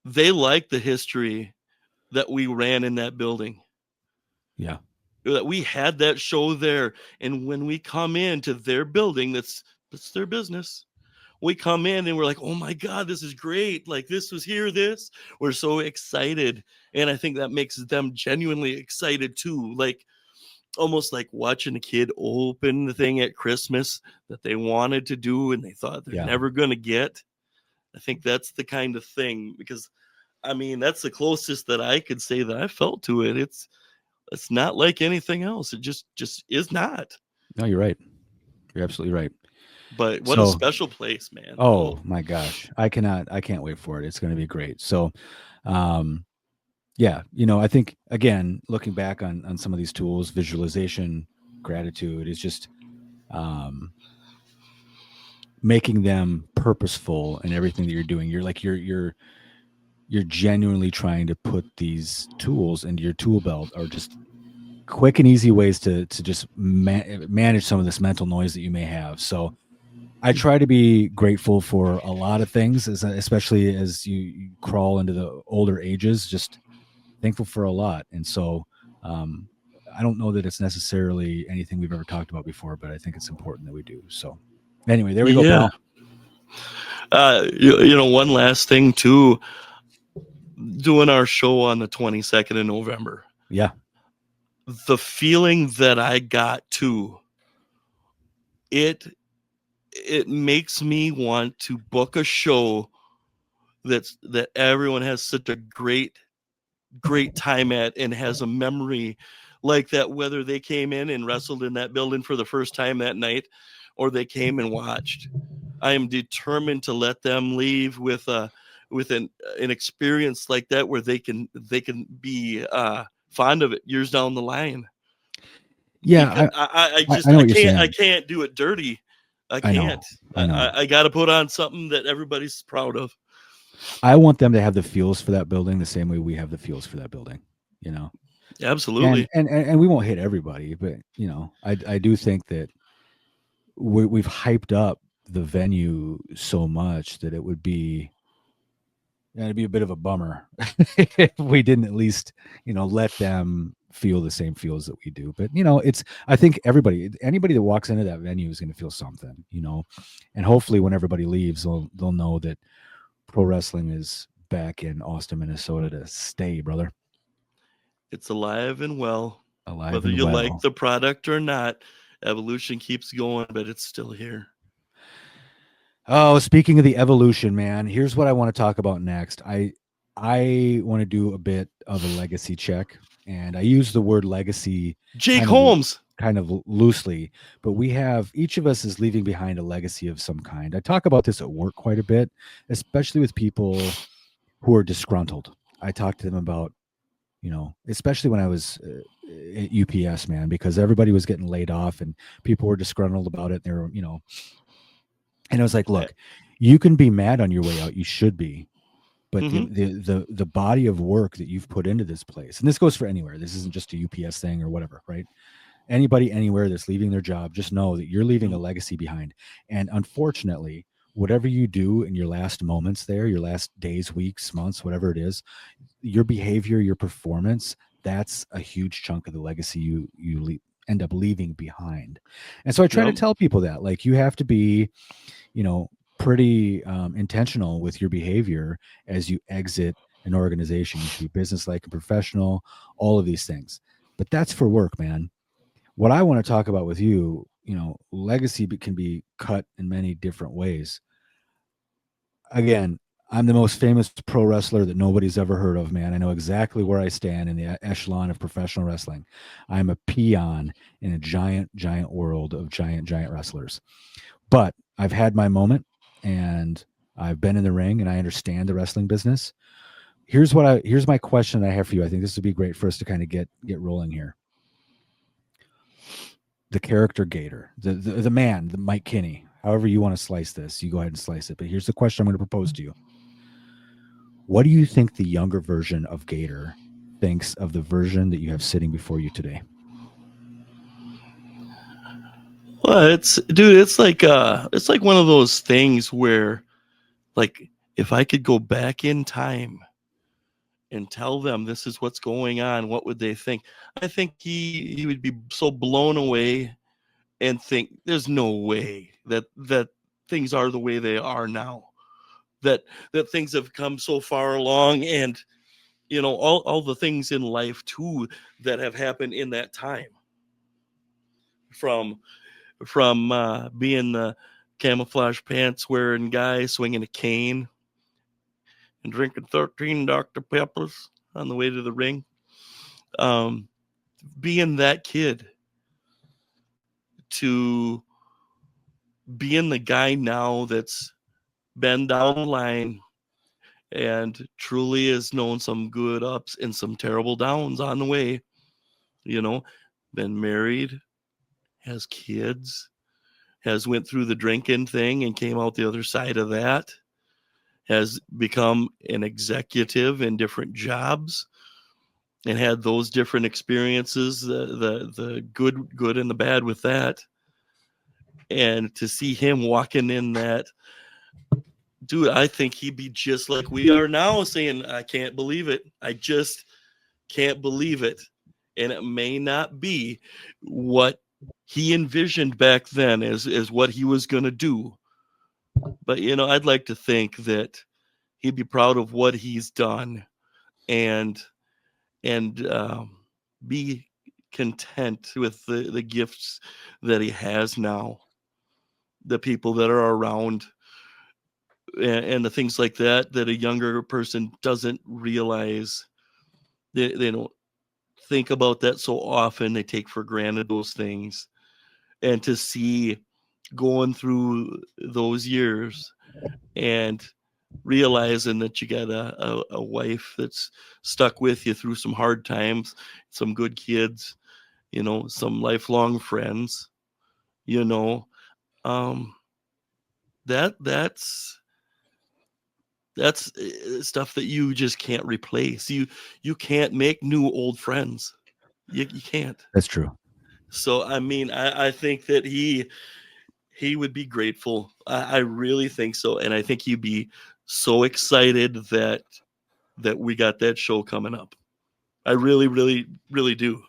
Speaker 2: they like the history that we ran in that building.
Speaker 1: Yeah.
Speaker 2: That we had that show there, and when we come into their building, that's their business. We come in and we're like, oh my God, this is great. Like this was here, this. We're so excited. And I think that makes them genuinely excited too. Like almost like watching a kid open the thing at Christmas that they wanted to do and they thought they're
Speaker 1: Yeah.
Speaker 2: never gonna get. I think that's the kind of thing because I mean that's the closest that I could say that I felt to it. It's not like anything else. It just is not.
Speaker 1: No, you're right. You're absolutely right.
Speaker 2: But what a
Speaker 1: So,
Speaker 2: special place, man.
Speaker 1: oh
Speaker 2: Oh,
Speaker 1: my gosh, I can't wait for it. It's going to be great. So, um, yeah, I think again, looking back on some of these tools, visualization, gratitude is just um, making them purposeful in everything that you're doing. You're genuinely trying to put these tools into your tool belt, or just quick and easy ways to just manage some of this mental noise that you may have. So I try to be grateful for a lot of things, especially as you crawl into the older ages. Just thankful for a lot, and so um, I don't know that it's necessarily anything we've ever talked about before, but I think it's important that we do. So anyway, there we go,
Speaker 2: yeah.
Speaker 1: pal.
Speaker 2: One last thing too. Doing our show on the 22nd of November.
Speaker 1: Yeah,
Speaker 2: The feeling that I got too, it it makes me want to book a show that everyone has such a great time at and has a memory like that, whether they came in and wrestled in that building for the first time that night or they came and watched. I am determined to let them leave with an experience like that where they can be fond of it years down the line.
Speaker 1: yeah,
Speaker 2: Because I
Speaker 1: I
Speaker 2: just
Speaker 1: know
Speaker 2: I
Speaker 1: what you're
Speaker 2: can't I
Speaker 1: saying.
Speaker 2: can't do it dirty. I
Speaker 1: I know,
Speaker 2: can't.
Speaker 1: I know.
Speaker 2: I got to put on something that everybody's proud of.
Speaker 1: I want them to have the feels for that building the same way we have the feels for that building. You know, and
Speaker 2: Absolutely.
Speaker 1: and we won't hit everybody, but I do think that we've hyped up the venue so much that it'd be a bit of a bummer if we didn't at least let them feel the same feels that we do. But it's I think anybody that walks into that venue is going to feel something, and hopefully when everybody leaves, they'll know that pro wrestling is back in Austin, Minnesota to stay, brother.
Speaker 2: It's alive and well.
Speaker 1: Alive
Speaker 2: Whether
Speaker 1: and
Speaker 2: you like
Speaker 1: well.
Speaker 2: the product or not, evolution keeps going, but it's still here.
Speaker 1: Oh, speaking of the evolution, man, here's what I want to talk about next. I want to do a bit of a legacy check, and I use the word legacy
Speaker 2: Jake
Speaker 1: kind of
Speaker 2: Holmes.
Speaker 1: loosely, but we have each of us is leaving behind a legacy of some kind. I talk about this at work quite a bit, especially with people who are disgruntled. I talk to them about, especially when I was at UPS, man, because everybody was getting laid off and people were disgruntled about it. They were, and I was like, look, you can be mad on your way out. You should be. But the,
Speaker 2: Mm-hmm.
Speaker 1: the body of work that you've put into this place, and this goes for anywhere. This isn't just a UPS thing or whatever, right? Anybody anywhere that's leaving their job, just know that you're leaving a legacy behind. And unfortunately, whatever you do in your last moments there, your last days, weeks, months, whatever it is, your behavior, your performance, that's a huge chunk of the legacy end up leaving behind. And so I try to
Speaker 2: Yep.
Speaker 1: tell people that, like, you have to be, pretty intentional with your behavior as you exit an organization. You should be business-like and professional, all of these things. But that's for work, man. What I want to talk about with you, legacy can be cut in many different ways. Again, I'm the most famous pro wrestler that nobody's ever heard of, man. I know exactly where I stand in the echelon of professional wrestling. I'm a peon in a giant, giant world of giant, giant wrestlers. But I've had my moment, and I've been in the ring, and I understand the wrestling business. Here's my question I have for you. I think this would be great for us to kind of get rolling here. The character Gator, the man, the Mike Kinney, however you want to slice this, you go ahead and slice it. But here's the question I'm going to propose to you. What do you think the younger version of Gator thinks of the version that you have sitting before you today?
Speaker 2: Well, it's like one of those things where, like, if I could go back in time and tell them this is what's going on, what would they think? I think he would be so blown away and think there's no way that things are the way they are now. That things have come so far along, and all the things in life too that have happened in that time, from being the camouflage pants wearing guy swinging a cane and drinking 13 Dr. Peppers on the way to the ring. Being that kid to being the guy now that's been down the line and truly has known some good ups and some terrible downs on the way. Been married, has kids, has went through the drinking thing and came out the other side of that, has become an executive in different jobs and had those different experiences, the good and the bad with that. And to see him walking in that, dude, I think he'd be just like we are now, saying, I can't believe it. I just can't believe it. And it may not be what he envisioned back then as what he was going to do. But, I'd like to think that he'd be proud of what he's done and be content with the gifts that he has now, the people that are around, and the things like that a younger person doesn't realize. They don't think about that so often. They take for granted those things. And to see going through those years and realizing that you got a wife that's stuck with you through some hard times, some good kids, some lifelong friends, um, that's stuff that you just can't replace. You can't make new old friends. You can't.
Speaker 1: That's true.
Speaker 2: So I mean, I think that he would be grateful. I really think so, and I think he'd be so excited that we got that show coming up. I really, really, really do.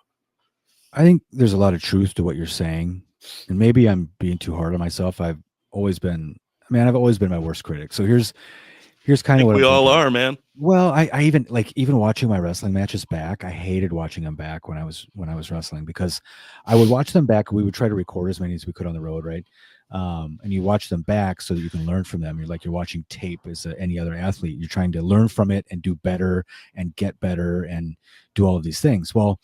Speaker 1: I think there's a lot of truth to what you're saying, and maybe I'm being too hard on myself. I've always been my worst critic. So here's
Speaker 2: I
Speaker 1: kind of
Speaker 2: think
Speaker 1: what
Speaker 2: we
Speaker 1: I'm
Speaker 2: all
Speaker 1: thinking.
Speaker 2: are, man.
Speaker 1: Well, I even watching my wrestling matches back, I hated watching them back when I was wrestling, because I would watch them back. We would try to record as many as we could on the road, right? And you watch them back so that you can learn from them. You're watching tape as any other athlete. You're trying to learn from it and do better and get better and do all of these things. Well,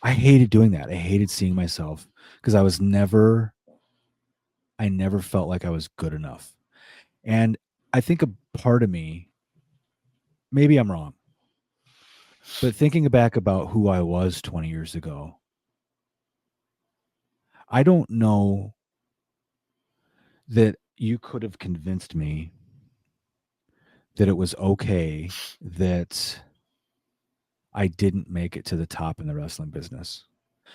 Speaker 1: I hated doing that. I hated seeing myself because I never felt like I was good enough. And I think a part of me, maybe I'm wrong, but thinking back about who I was 20 years ago, I don't know that you could have convinced me that it was okay that I didn't make it to the top in the wrestling business,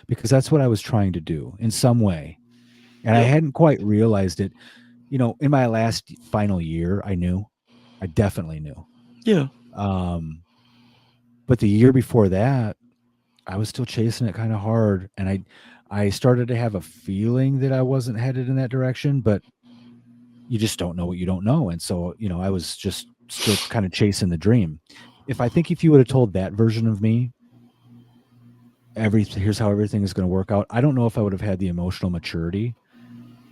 Speaker 1: because that's what I was trying to do in some way. And I
Speaker 2: Yep.
Speaker 1: hadn't quite realized it. In my last final year, I definitely knew.
Speaker 2: Yeah.
Speaker 1: But the year before that, I was still chasing it kind of hard, and I started to have a feeling that I wasn't headed in that direction, but you just don't know what you don't know. And so, I was just still kind of chasing the dream. If you would have told that version of me, here's how everything is going to work out, I don't know if I would have had the emotional maturity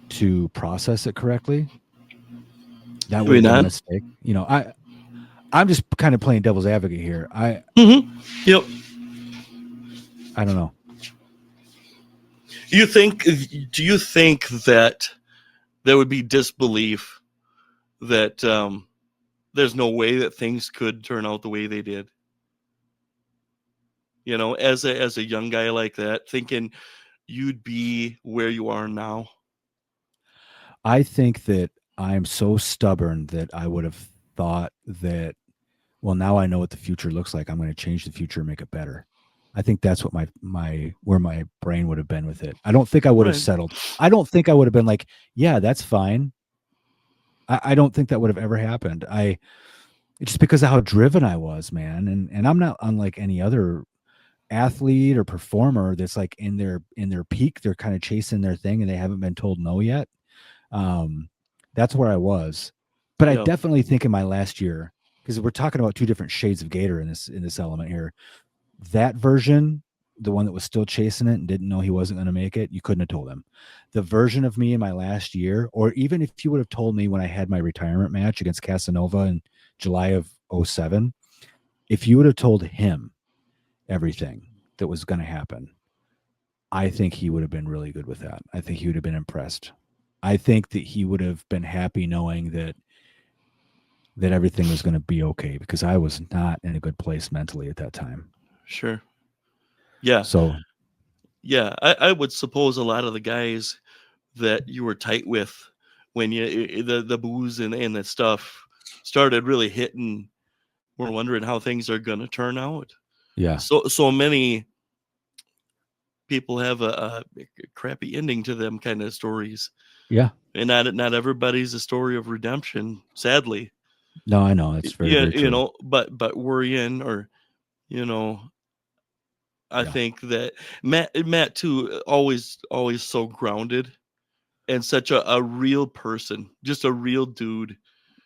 Speaker 1: to process it correctly. That would
Speaker 2: Maybe
Speaker 1: have been a
Speaker 2: not.
Speaker 1: mistake. I'm just kind of playing devil's advocate here.
Speaker 2: Yep.
Speaker 1: I don't know.
Speaker 2: Do you think that there would be disbelief that there's no way that things could turn out the way they did? As a young guy like that, thinking you'd be where you are now.
Speaker 1: I think that I'm so stubborn that I would have thought that, well, now I know what the future looks like. I'm going to change the future and make it better. I think that's what where my brain would have been with it. I don't think I would have
Speaker 2: Right.
Speaker 1: settled. I don't think I would have been like, yeah, that's fine. I don't think that would have ever happened. Just because of how driven I was, man. And I'm not unlike any other athlete or performer that's like in their peak. They're kind of chasing their thing and they haven't been told no yet. That's where I was. But I
Speaker 2: Yeah.
Speaker 1: definitely think in my last year, because we're talking about two different shades of Gator in this element here. That version, the one that was still chasing it and didn't know he wasn't going to make it, you couldn't have told him. The version of me in my last year, or even if you would have told me when I had my retirement match against Casanova in July of 07, if you would have told him everything that was going to happen, I think he would have been really good with that. I think he would have been impressed. I think that he would have been happy knowing that everything was going to be okay, because I was not in a good place mentally at that time.
Speaker 2: Sure. Yeah.
Speaker 1: So
Speaker 2: Yeah. I would suppose a lot of the guys that you were tight with when the booze and the stuff started really hitting, we're wondering how things are going to turn out.
Speaker 1: yeah,
Speaker 2: So many people have a crappy ending to them kind of stories,
Speaker 1: yeah.
Speaker 2: and not everybody's a story of redemption, sadly.
Speaker 1: No, I know it's very,
Speaker 2: Yeah,
Speaker 1: very true.
Speaker 2: but worrying, or you know I
Speaker 1: Yeah,
Speaker 2: think that Matt too, always so grounded and such a real person, just a real dude.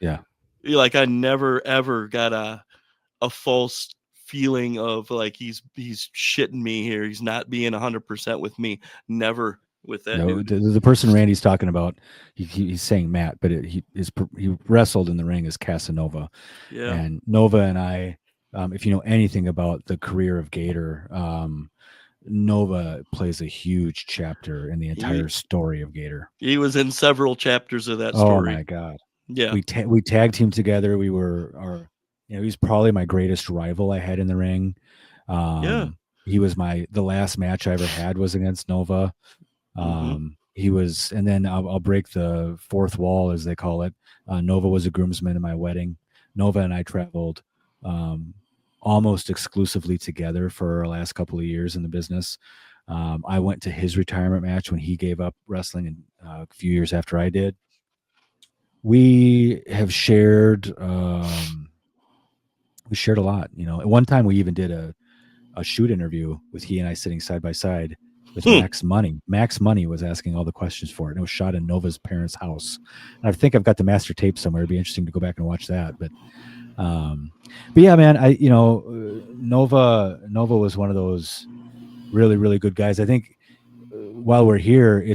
Speaker 1: yeah.
Speaker 2: Like I never ever got a false feeling of like he's shitting me here. He's not being 100% with me. Never with that
Speaker 1: No,
Speaker 2: dude.
Speaker 1: the person Randy's talking about, he's saying Matt, but he wrestled in the ring as Casanova,
Speaker 2: Yeah.
Speaker 1: and Nova and I. If you know anything about the career of Gator, Nova plays a huge chapter in the entire
Speaker 2: He
Speaker 1: story of Gator.
Speaker 2: he was in several chapters of that
Speaker 1: Oh
Speaker 2: story.
Speaker 1: my God.
Speaker 2: Yeah.
Speaker 1: We tag team together. He's probably my greatest rival I had in the ring.
Speaker 2: Yeah.
Speaker 1: He was the last match I ever had was against Nova.
Speaker 2: Mm-hmm.
Speaker 1: He was, and then I'll break the fourth wall, as they call it. Nova was a groomsman in my wedding. Nova and I traveled almost exclusively together for our last couple of years in the business. I went to his retirement match when he gave up wrestling, and a few years after I did. We have shared a lot. At one time we even did a shoot interview with he and I sitting side by side with Max Money. Max Money was asking all the questions for it, and it was shot in Nova's parents' house. And I think I've got the master tape somewhere. It'd be interesting to go back and watch that. But yeah, man, Nova was one of those really, really good guys. I think while we're here,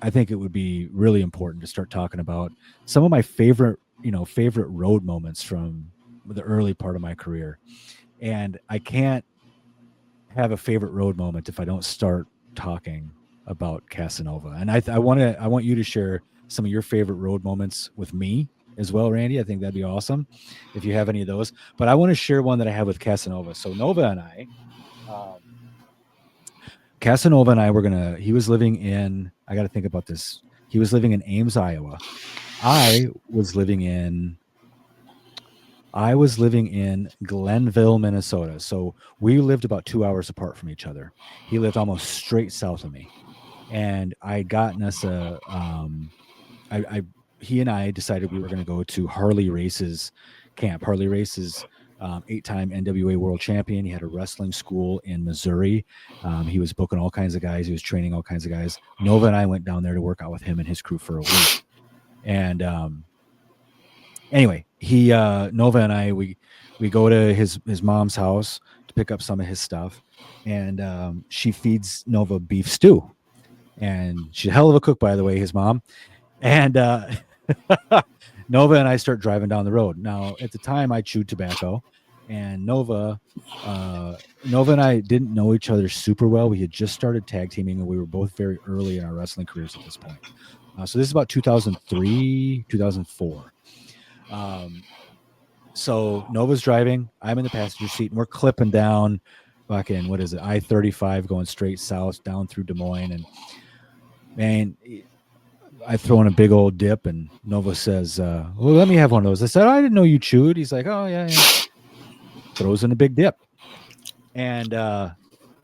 Speaker 1: I think it would be really important to start talking about some of my favorite road moments from the early part of my career. And I can't have a favorite road moment if I don't start talking about Casanova. And I want you to share some of your favorite road moments with me as well, Randy. I think that'd be awesome if you have any of those. But I want to share one that I have with Casanova. So Nova and I, Casanova and I he was living in, I got to think about this. He was living in Ames, Iowa. I was living in Glenville, Minnesota. So we lived about 2 hours apart from each other. He lived almost straight south of me. And I gotten us he and I decided we were going to go to Harley Race's camp. Harley Race's 8-time NWA world champion. He had a wrestling school in Missouri. He was booking all kinds of guys. He was training all kinds of guys. Nova and I went down there to work out with him and his crew for a week. And anyway, Nova and I, we go to his mom's house to pick up some of his stuff, and she feeds Nova beef stew. And she's a hell of a cook, by the way, his mom. And Nova and I start driving down the road. Now, at the time, I chewed tobacco, and Nova and I didn't know each other super well. We had just started tag teaming, and we were both very early in our wrestling careers at this point. So this is about 2003, 2004. So Nova's driving. I'm in the passenger seat, and we're clipping down fucking, what is it, I-35 going straight south down through Des Moines. And man, I throw in a big old dip, and Nova says, well, let me have one of those. I said, oh, I didn't know you chewed. He's like, oh, yeah. Throws in a big dip. And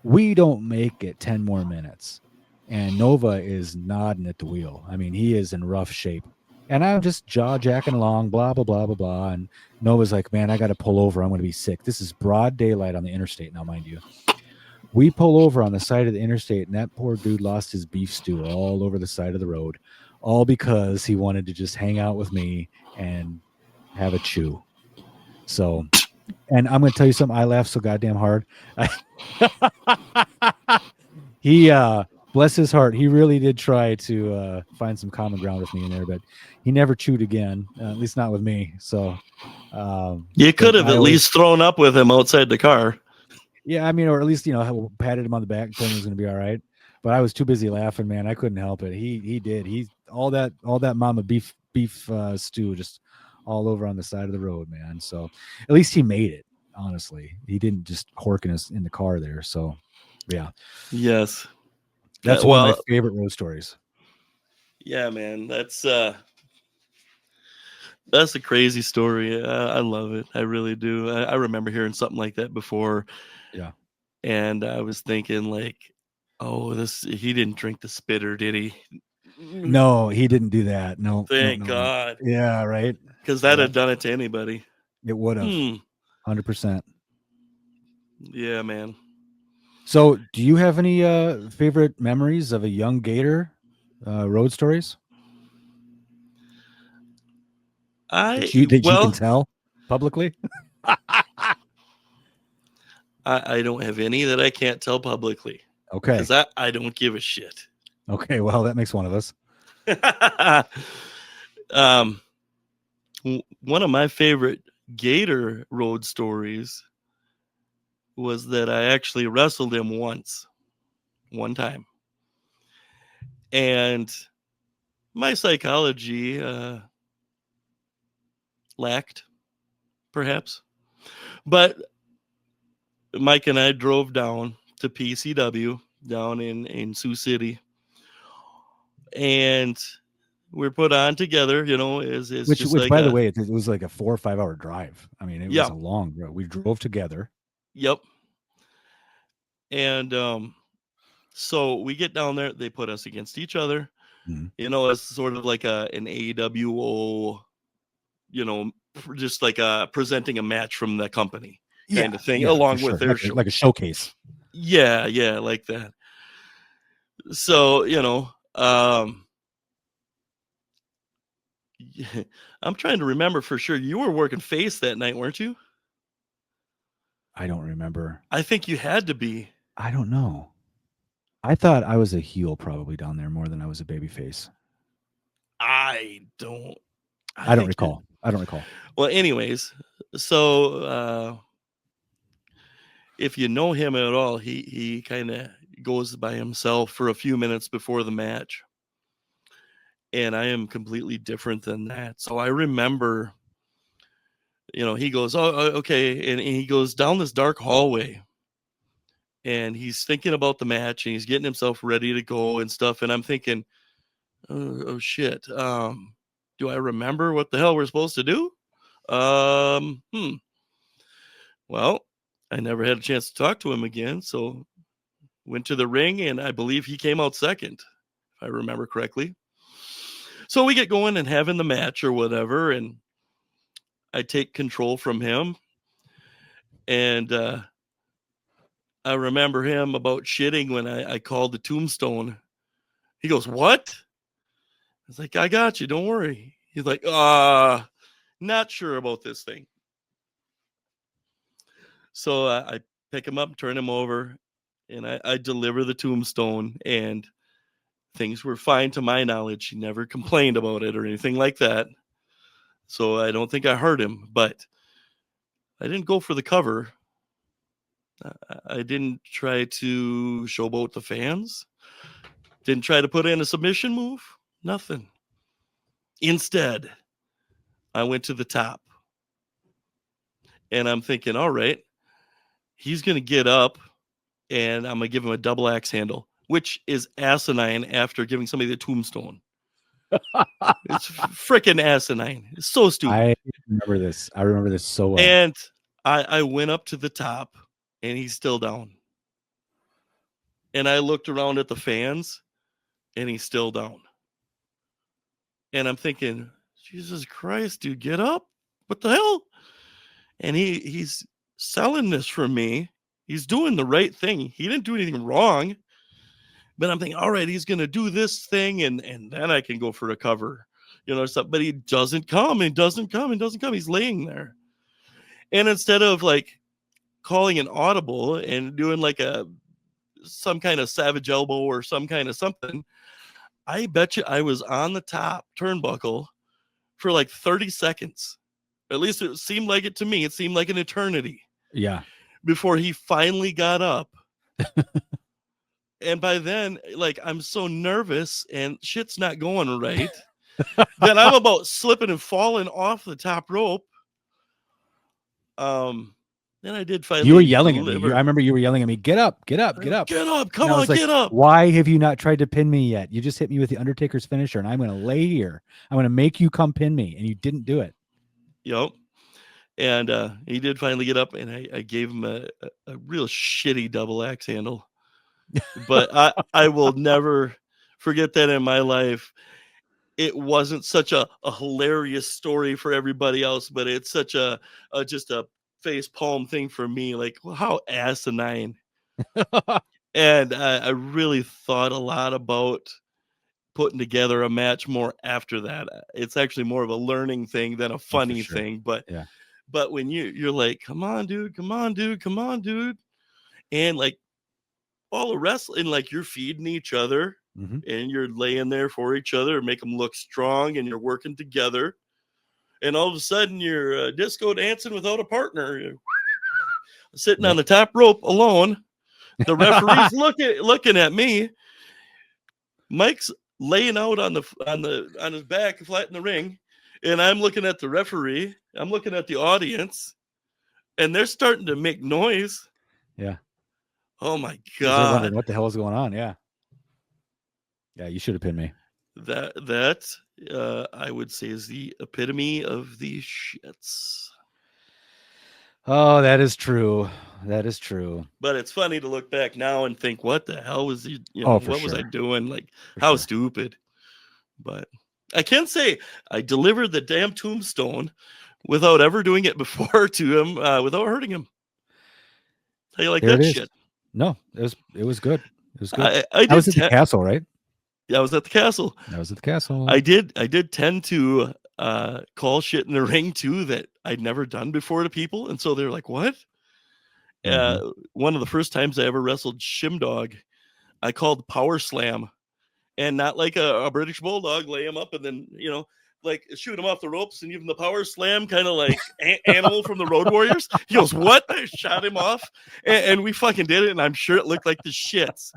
Speaker 1: we don't make it 10 more minutes. And Nova is nodding at the wheel. I mean, he is in rough shape. And I'm just jaw jacking along, blah, blah, blah, blah, blah. And Nova's like, man, I got to pull over. I'm going to be sick. This is broad daylight on the interstate now, mind you. We pull over on the side of the interstate, and that poor dude lost his beef stew all over the side of the road, all because he wanted to just hang out with me and have a chew. So, and I'm going to tell you something. I laughed so goddamn hard. He, bless his heart, he really did try to find some common ground with me in there, but he never chewed again, at least not with me. So,
Speaker 2: you could have at least thrown up with him outside the car.
Speaker 1: Yeah, I mean, or at least, patted him on the back, told him he was going to be all right. But I was too busy laughing, man. I couldn't help it. He did. He's all that mama beef stew just all over on the side of the road, man. So at least he made it. Honestly, he didn't just horking us in the car there. So yeah,
Speaker 2: yes,
Speaker 1: that's one of my favorite road stories.
Speaker 2: Yeah, man, that's a crazy story. I love it. I really do. I remember hearing something like that before.
Speaker 1: Yeah.
Speaker 2: And I was thinking, like, oh, he didn't drink the spitter, did he?
Speaker 1: No, he didn't do that. No.
Speaker 2: Thank God.
Speaker 1: No. Yeah, right.
Speaker 2: Because that had done it to anybody.
Speaker 1: It would have. 100%.
Speaker 2: Yeah, man.
Speaker 1: So, do you have any favorite memories of a young Gator road stories? That you can tell publicly?
Speaker 2: I don't have any that I can't tell publicly.
Speaker 1: Okay.
Speaker 2: Because I don't give a shit.
Speaker 1: Okay, well, that makes one of us.
Speaker 2: One of my favorite Gator road stories was that I actually wrestled him one time. And my psychology lacked, perhaps. But Mike and I drove down to PCW down in Sioux City. And we're put on together,
Speaker 1: which by the way, it was like a 4 or 5 hour drive. I mean, it was a long road. We drove together.
Speaker 2: Yep. And so we get down there. They put us against each other. Mm-hmm. As sort of like an AWO, just like presenting a match from the company kind of thing, along with their show.
Speaker 1: Like a showcase.
Speaker 2: Yeah, like that. So, I'm trying to remember for sure. You were working face that night, weren't you?
Speaker 1: I don't remember.
Speaker 2: I think you had to be.
Speaker 1: I don't know. I thought I was a heel probably down there more than I was a baby face.
Speaker 2: I don't
Speaker 1: recall. I don't recall.
Speaker 2: Well, anyways, so if you know him at all, he kind of goes by himself for a few minutes before the match. And I am completely different than that. So I remember, he goes, oh, okay. And he goes down this dark hallway. And he's thinking about the match, and he's getting himself ready to go and stuff. And I'm thinking, oh shit. Do I remember what the hell we're supposed to do? Well, I never had a chance to talk to him again. So went to the ring, and I believe he came out second, if I remember correctly. So we get going and having the match or whatever, and I take control from him. And I remember him about shitting when I called the tombstone. He goes, what? I was like, I got you. Don't worry. He's like, not sure about this thing. So I pick him up, turn him over, and I deliver the tombstone, and things were fine to my knowledge. He never complained about it or anything like that. So I don't think I hurt him, but I didn't go for the cover. I didn't try to showboat the fans. Didn't try to put in a submission move. Nothing. Instead, I went to the top. And I'm thinking, all right, he's going to get up and I'm going to give him a double axe handle, which is asinine after giving somebody the tombstone. It's freaking asinine. It's so stupid.
Speaker 1: I remember this. I remember this so well.
Speaker 2: And I went up to the top and he's still down. And I looked around at the fans and he's still down. And I'm thinking, Jesus Christ, dude, get up. What the hell? And he's selling this for me. He's doing the right thing. He didn't do anything wrong. But I'm thinking, all right, he's going to do this thing and then I can go for a cover. Stuff. But he doesn't come and doesn't come and doesn't come. He's laying there. And instead of like calling an audible and doing like some kind of savage elbow or some kind of something, I bet you I was on the top turnbuckle for like 30 seconds. At least it seemed like it to me. It seemed like an eternity.
Speaker 1: Yeah.
Speaker 2: Before he finally got up. And by then, like, I'm so nervous and shit's not going right. Then I'm about slipping and falling off the top rope. Then I did finally.
Speaker 1: You were yelling at me. I remember you were yelling at me. Get up, get up, get up.
Speaker 2: Get up. Come on,
Speaker 1: like,
Speaker 2: get up.
Speaker 1: Why have you not tried to pin me yet? You just hit me with the Undertaker's finisher and I'm going to lay here. I'm going to make you come pin me. And you didn't do it.
Speaker 2: Yep. And he did finally get up and I gave him a real shitty double axe handle. But I will never forget that in my life. It wasn't such a hilarious story for everybody else, but it's such a just a face palm thing for me. Like, how asinine. And I really thought a lot about putting together a match more after that. It's actually more of a learning thing than a funny thing. But
Speaker 1: yeah.
Speaker 2: But when you're like, come on, dude, come on, dude, come on, dude. And like all the wrestling, like you're feeding each other.
Speaker 1: Mm-hmm.
Speaker 2: And you're laying there for each other, make them look strong, and you're working together. And all of a sudden, you're disco dancing without a partner, you're sitting on the top rope alone. The referee's looking at me. Mike's laying out on his back, flat in the ring, and I'm looking at the referee. I'm looking at the audience, and they're starting to make noise.
Speaker 1: Yeah.
Speaker 2: Oh my
Speaker 1: God! They're wondering
Speaker 2: what
Speaker 1: the hell is going on. Yeah. Yeah, you should have pinned me.
Speaker 2: That I would say is the epitome of the shits.
Speaker 1: Oh, that is true. That is true.
Speaker 2: But it's funny to look back now and think, what the hell was he? What was I doing? Like, how stupid. But I can say I delivered the damn tombstone without ever doing it before to him, without hurting him. How you like that shit?
Speaker 1: No, it was good. It was good.
Speaker 2: I
Speaker 1: was at the castle, right?
Speaker 2: Yeah, I was at the castle.
Speaker 1: I was at the castle.
Speaker 2: I did tend to call shit in the ring too that I'd never done before to people, and so they're like, "What?" Mm-hmm. One of the first times I ever wrestled Shimdog, I called power slam, and not like a British bulldog, lay him up and then like shoot him off the ropes and give him the power slam, kind of like Animal from the Road Warriors. He goes, "What?" I shot him off, and we fucking did it, and I'm sure it looked like the shits.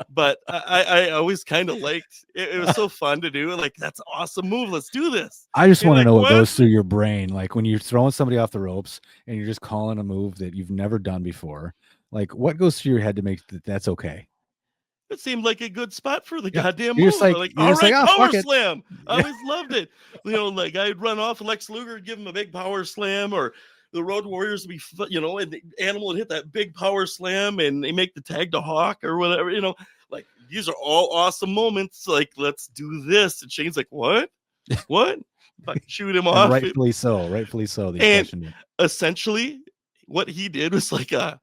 Speaker 2: But I always kind of liked it. It was so fun to do. Like, that's an awesome move. Let's do this.
Speaker 1: I just want to know what goes through your brain. Like when you're throwing somebody off the ropes and you're just calling a move that you've never done before. Like what goes through your head to make that's okay?
Speaker 2: It seemed like a good spot for the goddamn
Speaker 1: you're
Speaker 2: move.
Speaker 1: All right,
Speaker 2: power slam. I always loved it. Like I'd run off Lex Luger, give him a big power slam, or the Road Warriors would be, and the Animal would hit that big power slam and they make the tag to Hawk or whatever, like these are all awesome moments. Like, let's do this. And Shane's like, what? What? Like, shoot him off.
Speaker 1: Rightfully so.
Speaker 2: And essentially what he did was like a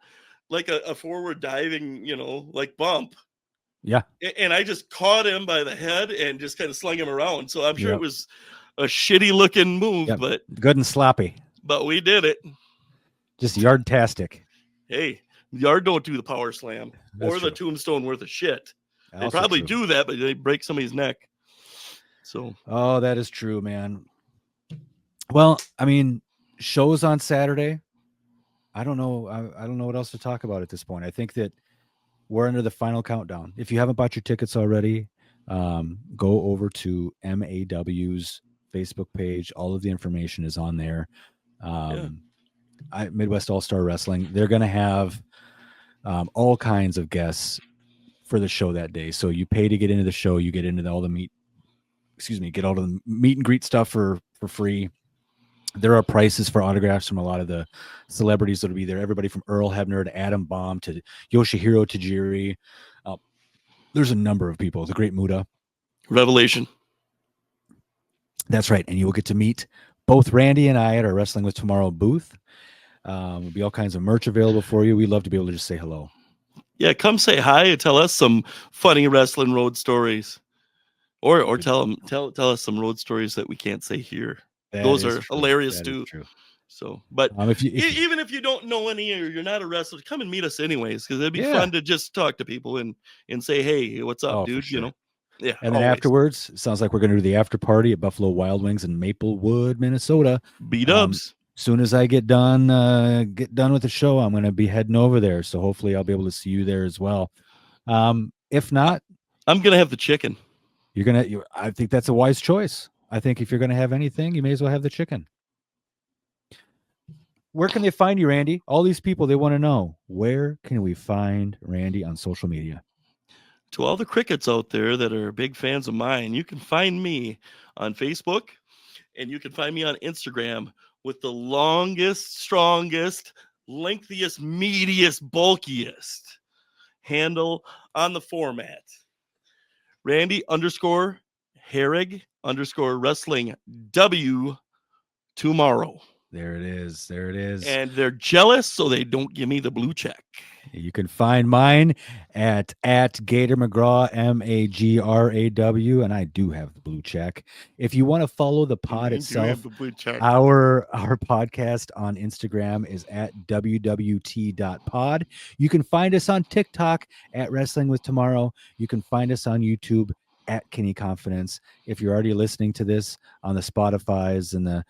Speaker 2: forward diving, like bump.
Speaker 1: Yeah.
Speaker 2: And I just caught him by the head and just kind of slung him around. So I'm sure it was a shitty looking move, but
Speaker 1: good and sloppy.
Speaker 2: But we did it.
Speaker 1: Just yard-tastic.
Speaker 2: Hey, Yard don't do the power slam or the tombstone worth of shit. They probably do that, but they break somebody's neck. So.
Speaker 1: Oh, that is true, man. Well, I mean, shows on Saturday. I don't know. I don't know what else to talk about at this point. I think that we're under the final countdown. If you haven't bought your tickets already, go over to MAW's Facebook page. All of the information is on there.
Speaker 2: Yeah.
Speaker 1: Um, Midwest All Star Wrestling. They're going to have all kinds of guests for the show that day. So you pay to get into the show. You get into all the meet. Excuse me. Get all the meet and greet stuff for free. There are prices for autographs from a lot of the celebrities that'll be there. Everybody from Earl Hebner to Adam Bomb to Yoshihiro Tajiri. Uh, there's a number of people. The Great Muda.
Speaker 2: Revelation.
Speaker 1: That's right. And you will get to meet both Randy and I at our Wrestling with Tomorrow booth. There'll be all kinds of merch available for you. We'd love to be able to just say hello.
Speaker 2: Yeah, come say hi and tell us some funny wrestling road stories. Or tell us some road stories that we can't say here. Those are hilarious too.
Speaker 1: True.
Speaker 2: So, but
Speaker 1: even
Speaker 2: if you don't know any or you're not a wrestler, come and meet us anyways, because it'd be
Speaker 1: Yeah.
Speaker 2: fun to just talk to people and say, hey, what's up,
Speaker 1: Oh, for
Speaker 2: dude?
Speaker 1: sure.
Speaker 2: You know. Yeah.
Speaker 1: And then afterwards, it sounds like we're going to do the after party at Buffalo Wild Wings in Maplewood, Minnesota.
Speaker 2: B-dubs.
Speaker 1: Soon as I get done with the show, I'm going to be heading over there. So hopefully I'll be able to see you there as well. If not,
Speaker 2: I'm going to have the chicken.
Speaker 1: I think that's a wise choice. I think if you're going to have anything, you may as well have the chicken. Where can they find you, Randy? All these people, they want to know, where can we find Randy on social media?
Speaker 2: To all the crickets out there that are big fans of mine, you can find me on Facebook and you can find me on Instagram with the longest, strongest, lengthiest, meatiest, bulkiest handle on the format. Randy_Harig_wrestling W tomorrow.
Speaker 1: There it is. There it is.
Speaker 2: And they're jealous, so they don't give me the blue check.
Speaker 1: You can find mine at Gator McGraw, MAGRAW, and I do have the blue check. If you want to follow the pod itself, our podcast on Instagram is at wwt.pod. You can find us on TikTok at Wrestling with Tomorrow. You can find us on YouTube at Kinney Confidence. If you're already listening to this on the Spotify's and the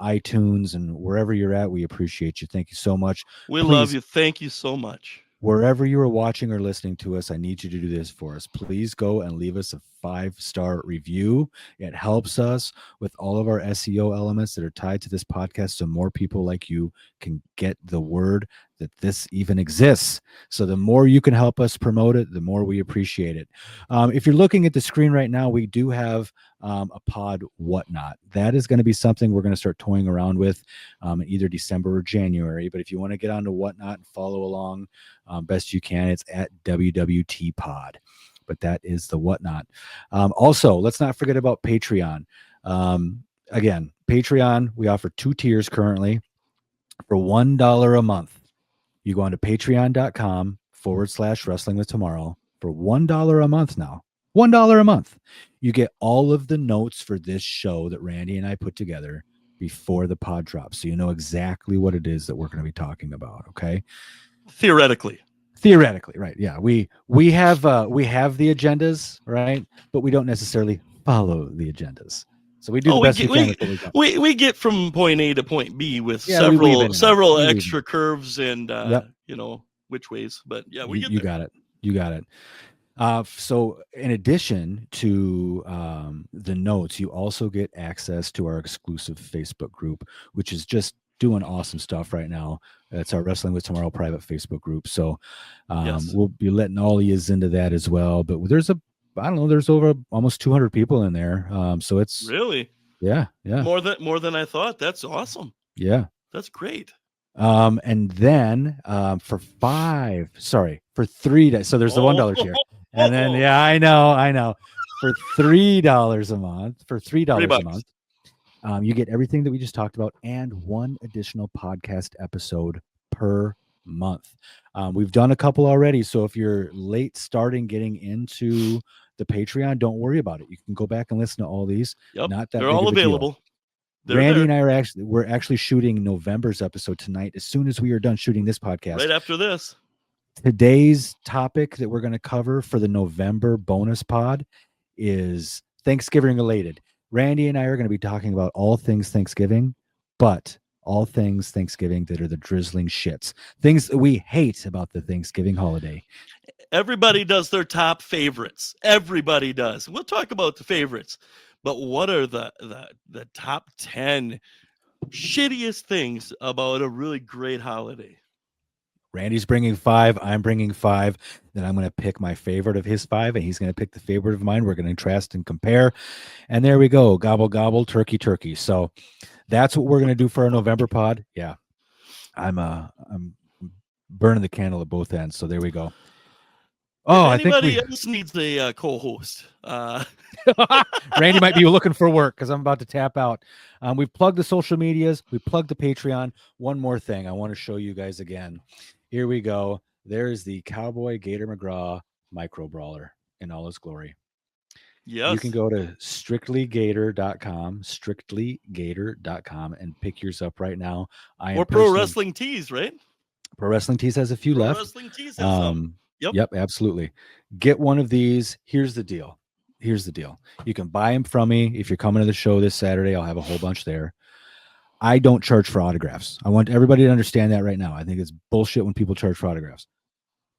Speaker 1: iTunes and wherever you're at, we appreciate you. Thank you so much.
Speaker 2: We love you. Thank you so much.
Speaker 1: Wherever you are watching or listening to us, I need you to do this for us. Please go and leave us a 5-star review. It helps us with all of our SEO elements that are tied to this podcast, so more people like you can get the word that this even exists. So the more you can help us promote it, the more we appreciate it. If you're looking at the screen right now, we do have a pod whatnot. That is going to be something we're going to start toying around with in either December or January. But if you want to get onto whatnot and follow along best you can, it's at WWT Pod. But that is the whatnot. Also, let's not forget about Patreon. Again, Patreon, we offer 2 tiers currently for $1 a month. You go on to patreon.com/wrestling with tomorrow for $1 a month now. $1 a month. You get all of the notes for this show that Randy and I put together before the pod drops. So you know exactly what it is that we're going to be talking about. Okay.
Speaker 2: Theoretically,
Speaker 1: right? Yeah, we have the agendas, right? But we don't necessarily follow the agendas. So we do the best we can with what we got.
Speaker 2: We get from point A to point B with several extra curves and you know which ways. But yeah,
Speaker 1: you got it. You got it. So in addition to the notes, you also get access to our exclusive Facebook group, which is just doing awesome stuff right now. It's our Wrestling with Tomorrow private Facebook group. So we'll be letting all of you into that as well. But there's there's over almost 200 people in there. So it's
Speaker 2: really,
Speaker 1: yeah.
Speaker 2: More than I thought. That's awesome.
Speaker 1: Yeah.
Speaker 2: That's great.
Speaker 1: And then for $3. So there's the $1 tier. And then, yeah, I know. For $3 a month, a month, you get everything that we just talked about and one additional podcast episode per month. We've done a couple already. So if you're late starting getting into the Patreon, don't worry about it. You can go back and listen to all these.
Speaker 2: Yep,
Speaker 1: not that
Speaker 2: they're all available.
Speaker 1: Randy and I we're actually shooting November's episode tonight. As soon as we are done shooting this podcast,
Speaker 2: right after this,
Speaker 1: today's topic that we're going to cover for the November bonus pod is Thanksgiving related. Randy and I are going to be talking about all things Thanksgiving, but all things Thanksgiving that are the drizzling shits, things that we hate about the Thanksgiving holiday.
Speaker 2: Everybody does their top favorites. Everybody does. We'll talk about the favorites, but what are the top 10 shittiest things about a really great holiday?
Speaker 1: Randy's bringing 5. I'm bringing 5. Then I'm going to pick my favorite of his 5, and he's going to pick the favorite of mine. We're going to contrast and compare. And there we go. Gobble, gobble, turkey, turkey. So that's what we're going to do for our November pod. Yeah. I'm burning the candle at both ends. So there we go.
Speaker 2: Oh, if anybody else needs a co-host,
Speaker 1: Randy might be looking for work because I'm about to tap out. We've plugged the social medias. We plugged the Patreon. One more thing I want to show you guys again. Here we go. There's the Cowboy Gator McGraw micro brawler in all its glory.
Speaker 2: Yes.
Speaker 1: You can go to strictlygator.com, and pick yours up right now.
Speaker 2: Or Pro Wrestling Tees, right?
Speaker 1: Pro Wrestling Tees has a few left.
Speaker 2: Pro Wrestling Tees has some.
Speaker 1: Yep, absolutely. Get one of these. Here's the deal. You can buy them from me. If you're coming to the show this Saturday, I'll have a whole bunch there. I don't charge for autographs. I want everybody to understand that right now. I think it's bullshit when people charge for autographs.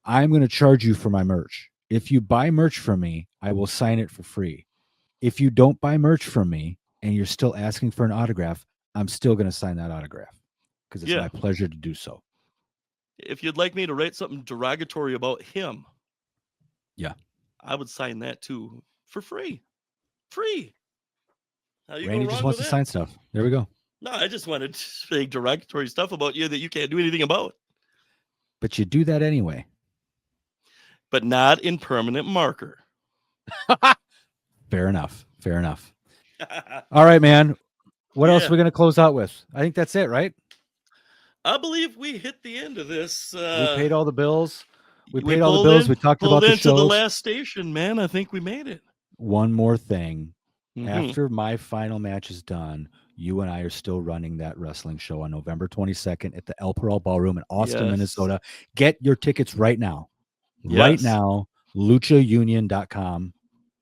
Speaker 1: I'm going to charge you for my merch. If you buy merch from me, I will sign it for free. If you don't buy merch from me and you're still asking for an autograph, I'm still going to sign that autograph because it's my pleasure to do so.
Speaker 2: If you'd like me to write something derogatory about him, I would sign that too for free.
Speaker 1: Randy just wants to sign stuff. There we go.
Speaker 2: No, I just wanted to say derogatory stuff about you that you can't do anything about.
Speaker 1: But you do that anyway.
Speaker 2: But not in permanent marker.
Speaker 1: Fair enough. All right, man. What else are we going to close out with? I think that's it, right?
Speaker 2: I believe we hit the end of this.
Speaker 1: We paid all the bills. We talked about the shows.
Speaker 2: The last station, man. I think we made it.
Speaker 1: One more thing. After my final match is done, you and I are still running that wrestling show on November 22nd at the El Peral Ballroom in Austin, Minnesota. Get your tickets right now. Right now, luchaunion.com.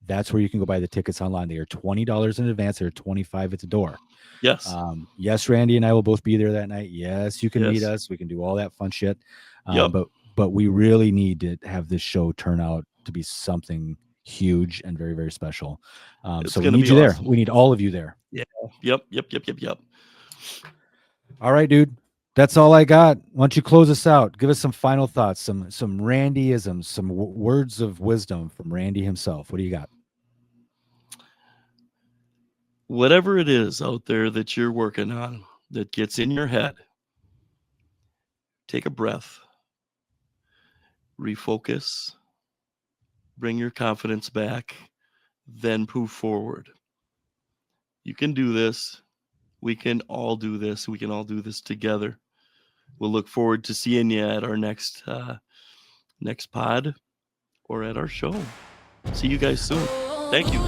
Speaker 1: That's where you can go buy the tickets online. They are $20 in advance. They're $25 at the door.
Speaker 2: Yes.
Speaker 1: Yes, Randy and I will both be there that night. Yes, you can meet us. We can do all that fun shit. But we really need to have this show turn out to be something huge and very, very special. So we need you there. We need all of you there.
Speaker 2: Yeah. Yep.
Speaker 1: All right, dude. That's all I got. Why don't you close us out? Give us some final thoughts, some Randyisms, some words of wisdom from Randy himself. What do you got?
Speaker 2: Whatever it is out there that you're working on that gets in your head, take a breath, refocus, bring your confidence back, then move forward. You can do this. We can all do this. We can all do this together. We'll look forward to seeing you at our next pod or at our show. See you guys soon. Thank you.